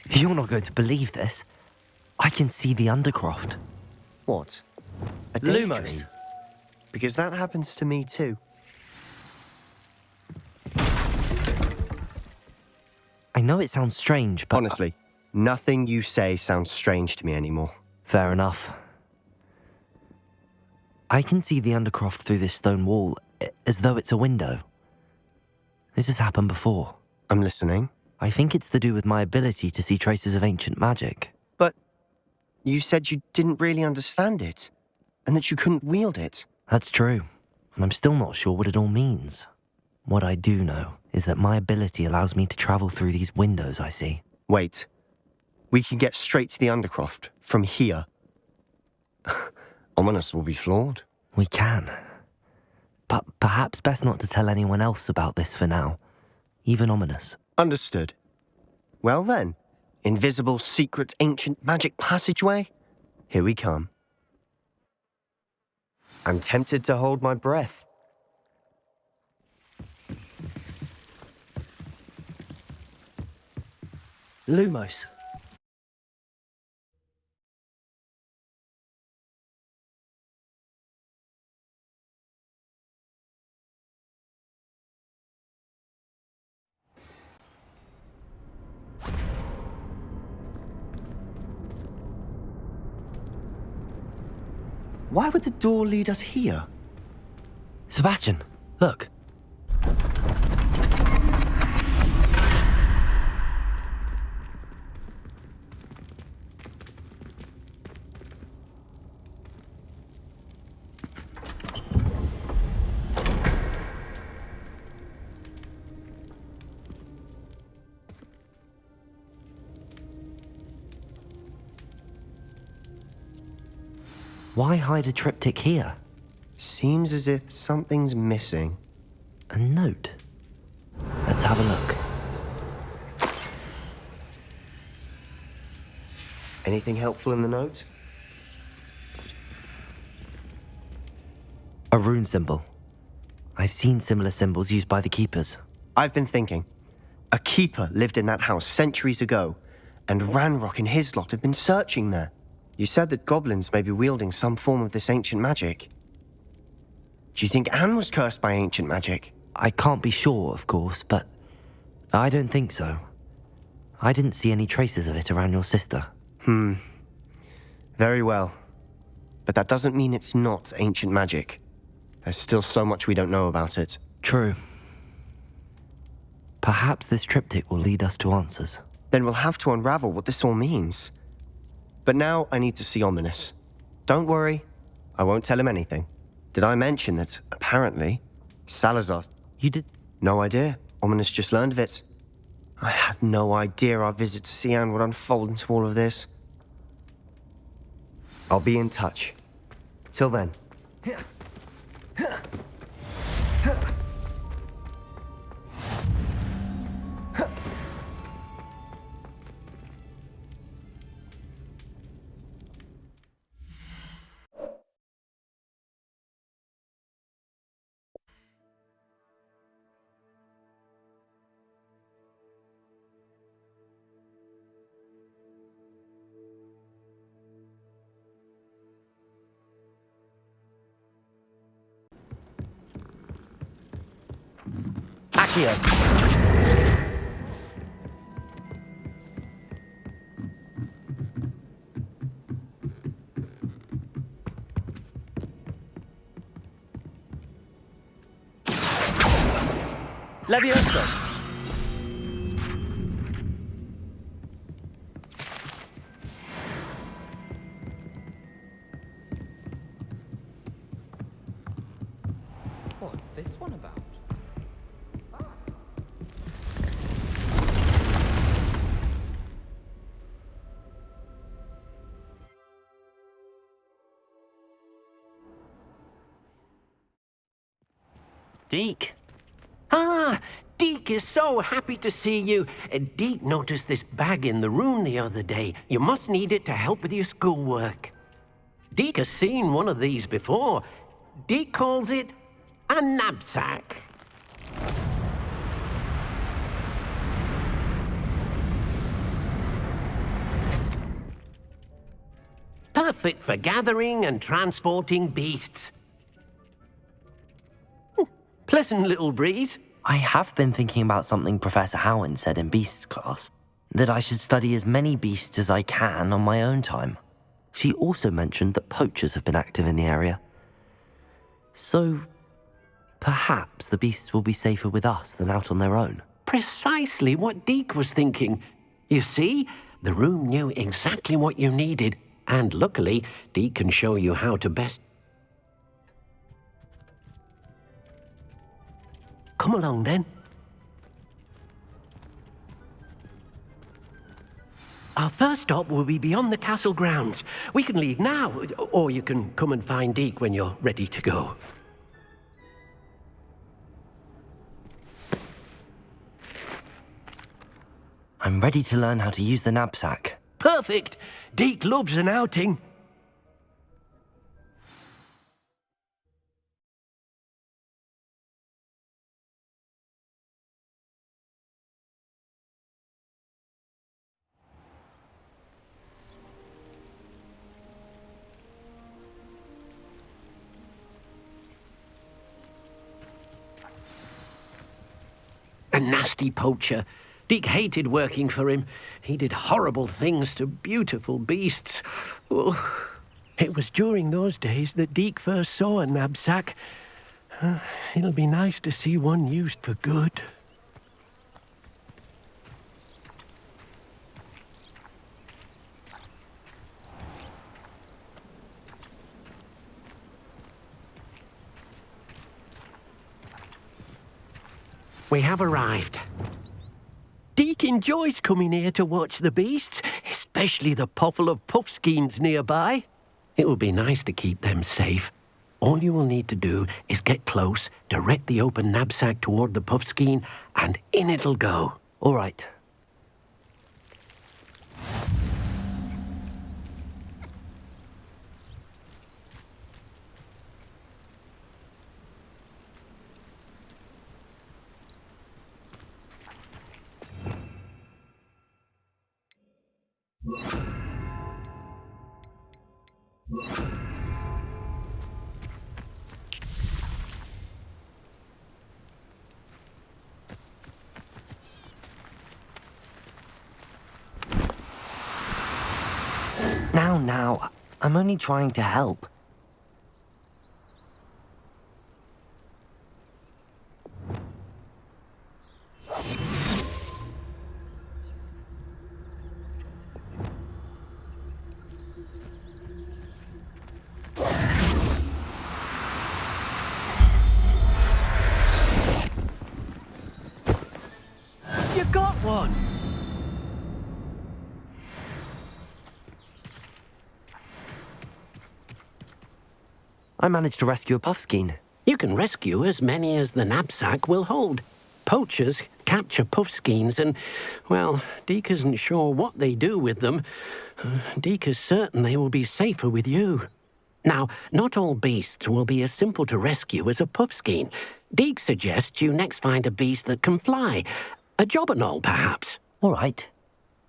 A: You're not going to believe this. I can see the Undercroft.
U: What? A daydream?
E: Lumos.
U: Because that happens to me too.
A: I know it sounds strange, but...
U: Honestly, nothing you say sounds strange to me anymore.
A: Fair enough. I can see the Undercroft through this stone wall, as though it's a window. This has happened before.
U: I'm listening.
A: I think it's to do with my ability to see traces of ancient magic.
U: But you said you didn't really understand it, and that you couldn't wield it.
A: That's true, and I'm still not sure what it all means. What I do know is that my ability allows me to travel through these windows I see.
U: Wait. We can get straight to the Undercroft from here. Ominous will be flawed.
A: We can. But perhaps best not to tell anyone else about this for now. Even Ominous.
U: Understood. Well then, invisible, secret, ancient magic passageway? Here we come. I'm tempted to hold my breath.
E: Lumos.
U: Why would the door lead us here?
A: Sebastian, look. Why hide a triptych here?
U: Seems as if something's missing.
A: A note. Let's have a look.
U: Anything helpful in the note?
A: A rune symbol. I've seen similar symbols used by the keepers.
U: I've been thinking. A keeper lived in that house centuries ago, and Ranrock and his lot have been searching there. You said that goblins may be wielding some form of this ancient magic. Do you think Anne was cursed by ancient magic?
A: I can't be sure, of course, but I don't think so. I didn't see any traces of it around your sister.
U: Very well. But that doesn't mean it's not ancient magic. There's still so much we don't know about it.
A: True. Perhaps this triptych will lead us to answers.
U: Then we'll have to unravel what this all means. But now I need to see Ominous. Don't worry, I won't tell him anything. Did I mention that, apparently, Salazar...
A: You did?
U: No idea. Ominous just learned of it. I had no idea our visit to Sian would unfold into all of this. I'll be in touch. Till then.
E: Accio. Leviosa.
C: What's this one about?
I: Deke. Ah, Deke is so happy to see you. Deke noticed this bag in the room the other day. You must need it to help with your schoolwork. Deke has seen one of these before. Deke calls it a knapsack. Perfect for gathering and transporting beasts. Pleasant little breeze.
A: I have been thinking about something Professor Howard said in Beasts class, that I should study as many beasts as I can on my own time. She also mentioned that poachers have been active in the area. So, perhaps the beasts will be safer with us than out on their own.
I: Precisely what Deke was thinking. You see, the room knew exactly what you needed, and luckily, Deke can show you how to best... Come along, then. Our first stop will be beyond the castle grounds. We can leave now, or you can come and find Deke when you're ready to go.
A: I'm ready to learn how to use the knapsack.
I: Perfect! Deke loves an outing. A nasty poacher. Deke hated working for him. He did horrible things to beautiful beasts. Oh. It was during those days that Deke first saw a knapsack. It'll be nice to see one used for good. We have arrived. Deke enjoys coming here to watch the beasts, especially the puffle of puffskeins nearby. It will be nice to keep them safe. All you will need to do is get close, direct the open knapsack toward the puffskein, and in it'll go.
A: All right. Now, I'm only trying to help.
I: You got one!
A: I managed to rescue a puffskein.
I: You can rescue as many as the knapsack will hold. Poachers capture puffskeins and, well, Deke isn't sure what they do with them. Deke is certain they will be safer with you. Now, not all beasts will be as simple to rescue as a puffskein. Deke suggests you next find a beast that can fly. A jobberknoll, perhaps.
A: All right.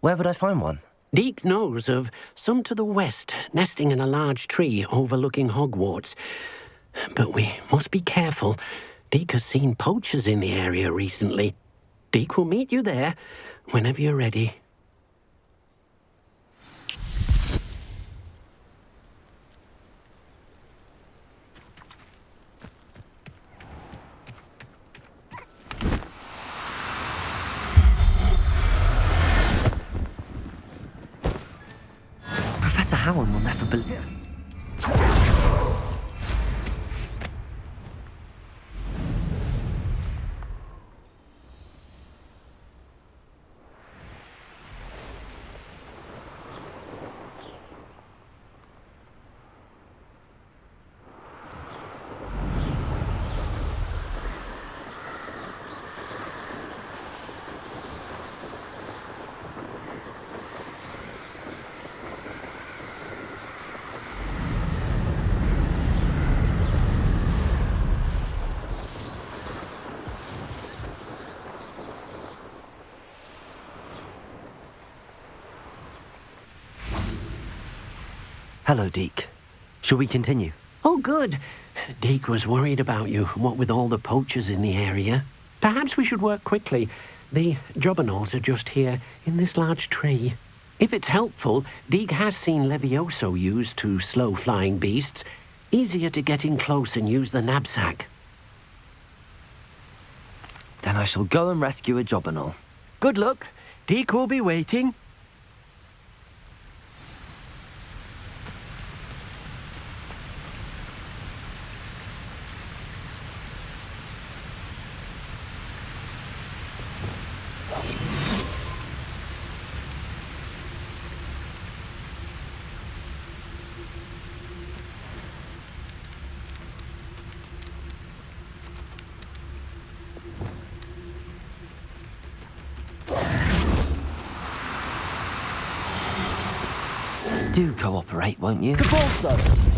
A: Where would I find one?
I: Deke knows of some to the west, nesting in a large tree overlooking Hogwarts. But we must be careful. Deke has seen poachers in the area recently. Deke will meet you there whenever you're ready.
A: Professor Howard will never believe... Hello, Deke. Shall we continue?
I: Oh, good. Deke was worried about you, what with all the poachers in the area. Perhaps we should work quickly. The jobberknolls are just here, in this large tree. If it's helpful, Deke has seen Levioso used to slow flying beasts. Easier to get in close and use the knapsack.
A: Then I shall go and rescue a jobberknoll.
I: Good luck. Deke will be waiting.
A: Do cooperate, won't you?
E: Capolso!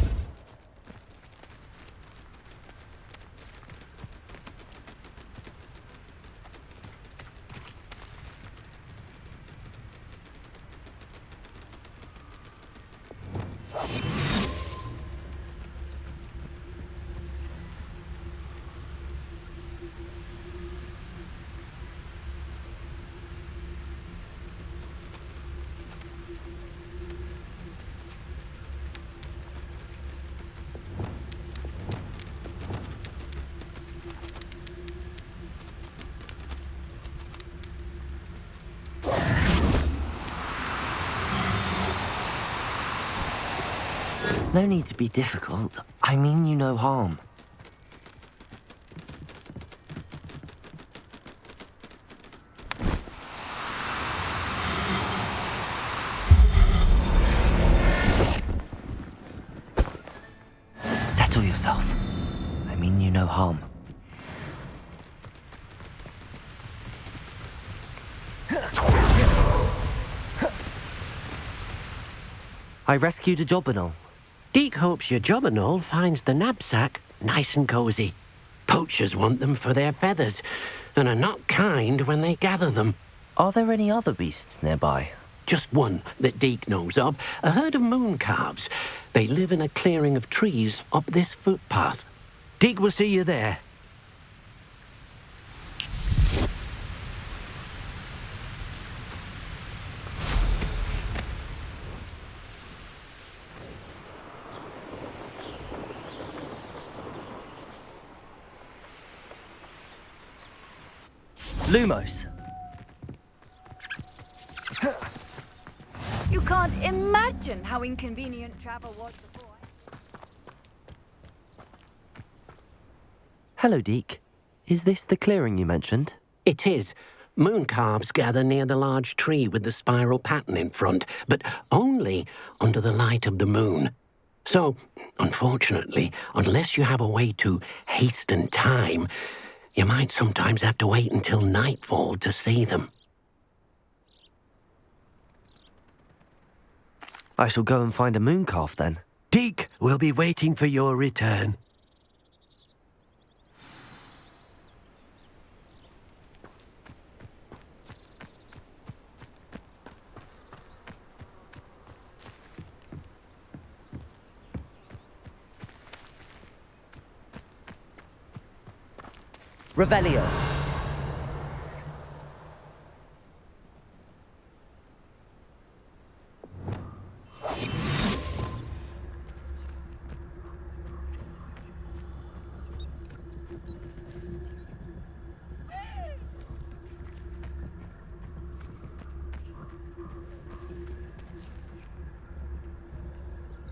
A: No need to be difficult. I mean you no harm. Settle yourself. I mean you no harm. I rescued a jobberknoll.
I: Deke hopes your jobberknoll finds the knapsack nice and cosy. Poachers want them for their feathers, and are not kind when they gather them.
A: Are there any other beasts nearby?
I: Just one that Deke knows of, a herd of moon calves. They live in a clearing of trees up this footpath. Deke will see you there.
A: Lumos.
J: You can't imagine how inconvenient travel was before.
A: Hello, Deke. Is this the clearing you mentioned?
I: It is. Moon calves gather near the large tree with the spiral pattern in front, but only under the light of the moon. So, unfortunately, unless you have a way to hasten time, you might sometimes have to wait until nightfall to see them.
A: I shall go and find a moon calf then.
I: Deke will be waiting for your return.
E: Revelio.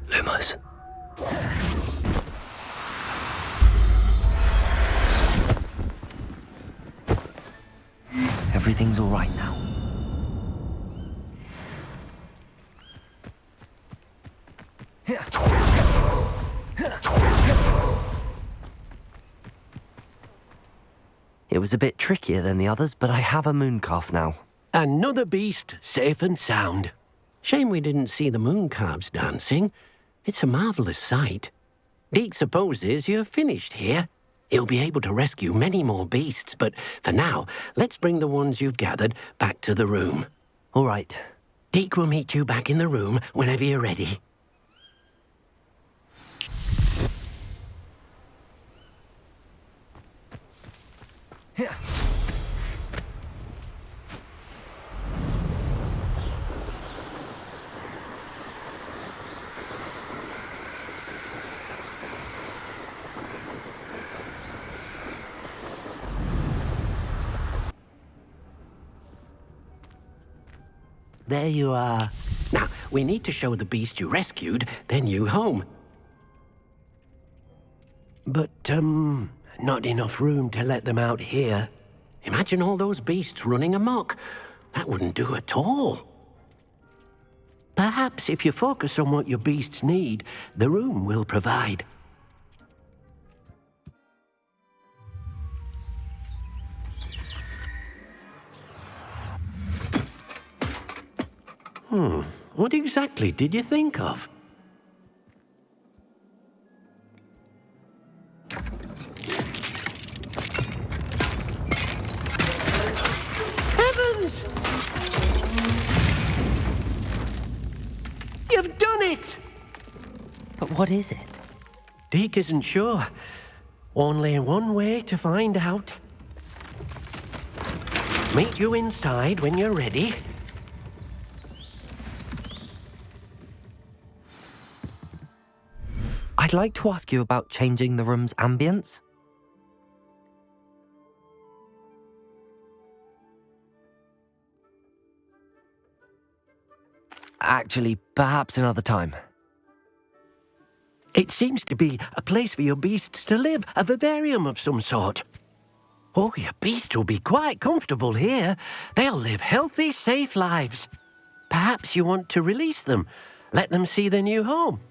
A: Lumos. Everything's all right now. It was a bit trickier than the others, but I have a moon calf now.
I: Another beast, safe and sound. Shame we didn't see the moon calves dancing. It's a marvellous sight. Deke supposes you're finished here. He'll be able to rescue many more beasts, but for now, let's bring the ones you've gathered back to the room.
A: All right.
I: Deke will meet you back in the room whenever you're ready. There you are. Now, we need to show the beast you rescued their new home. But, not enough room to let them out here. Imagine all those beasts running amok. That wouldn't do at all. Perhaps if you focus on what your beasts need, the room will provide. What exactly did you think of? Heavens! You've done it!
A: But what is it?
I: Deke isn't sure. Only one way to find out. Meet you inside when you're ready.
A: I'd like to ask you about changing the room's ambience. Actually, perhaps another time.
I: It seems to be a place for your beasts to live, a vivarium of some sort. Oh, your beasts will be quite comfortable here. They'll live healthy, safe lives. Perhaps you want to release them, let them see their new home.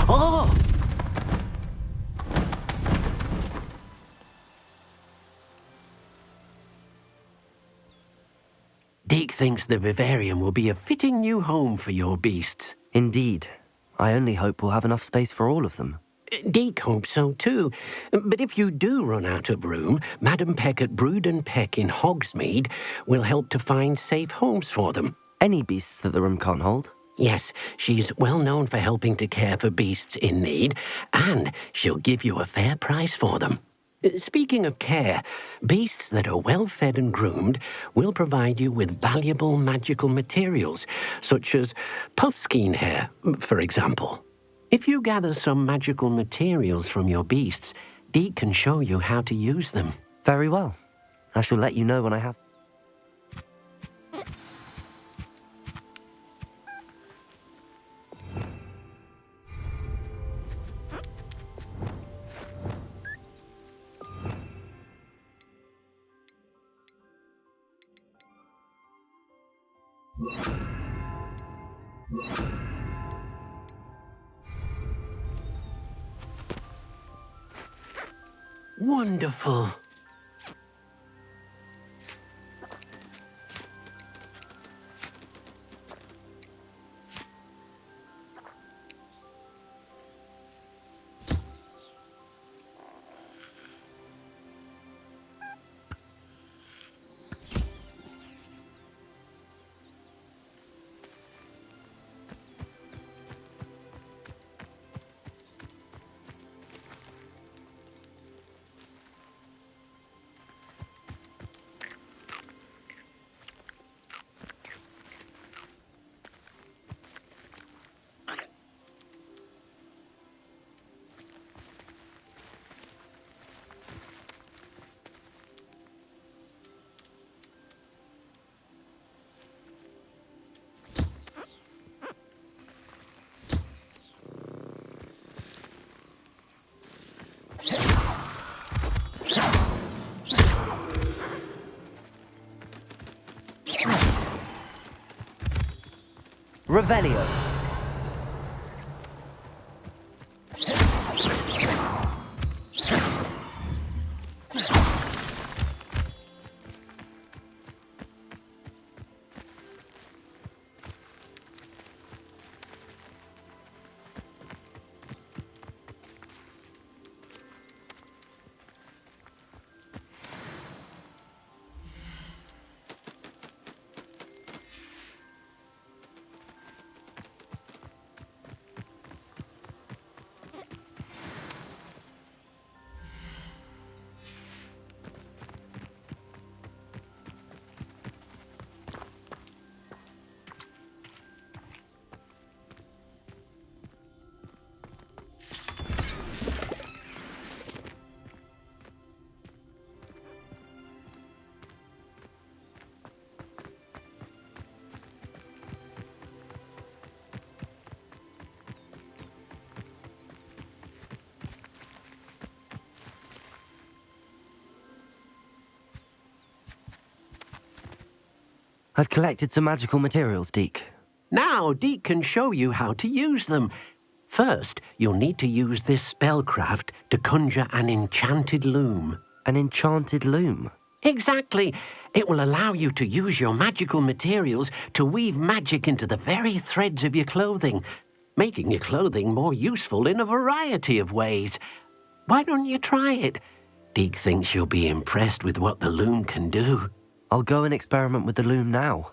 I: Oh! Deke thinks the vivarium will be a fitting new home for your beasts.
A: Indeed. I only hope we'll have enough space for all of them.
I: Deke hopes so too. But if you do run out of room, Madam Peck at Brood and Peck in Hogsmeade will help to find safe homes for them.
A: Any beasts that the room can't hold?
I: Yes, she's well known for helping to care for beasts in need, and she'll give you a fair price for them. Speaking of care, beasts that are well fed and groomed will provide you with valuable magical materials, such as puffskein hair, for example. If you gather some magical materials from your beasts, Deke can show you how to use them.
A: Very well. I shall let you know when I have.
I: Wonderful.
A: Revelio. I've collected some magical materials, Deke.
I: Now, Deke can show you how to use them. First, you'll need to use this spellcraft to conjure an enchanted loom.
A: An enchanted loom?
I: Exactly. It will allow you to use your magical materials to weave magic into the very threads of your clothing, making your clothing more useful in a variety of ways. Why don't you try it? Deke thinks you'll be impressed with what the loom can do.
A: I'll go and experiment with the loom now.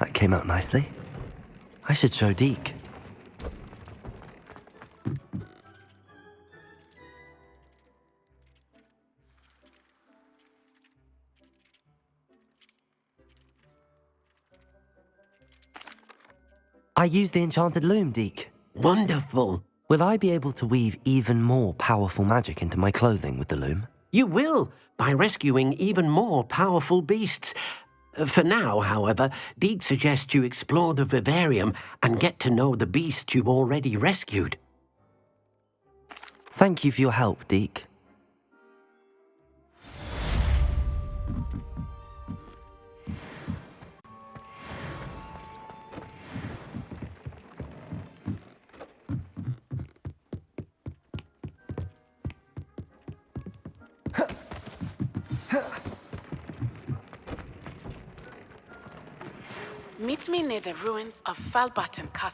A: That came out nicely. I should show Deke. I used the enchanted loom, Deke.
I: Wonderful.
A: Will I be able to weave even more powerful magic into my clothing with the loom?
I: You will, by rescuing even more powerful beasts. For now, however, Deke suggests you explore the vivarium and get to know the beasts you've already rescued.
A: Thank you for your help, Deke.
O: Meet me near the ruins of Falbaton Castle.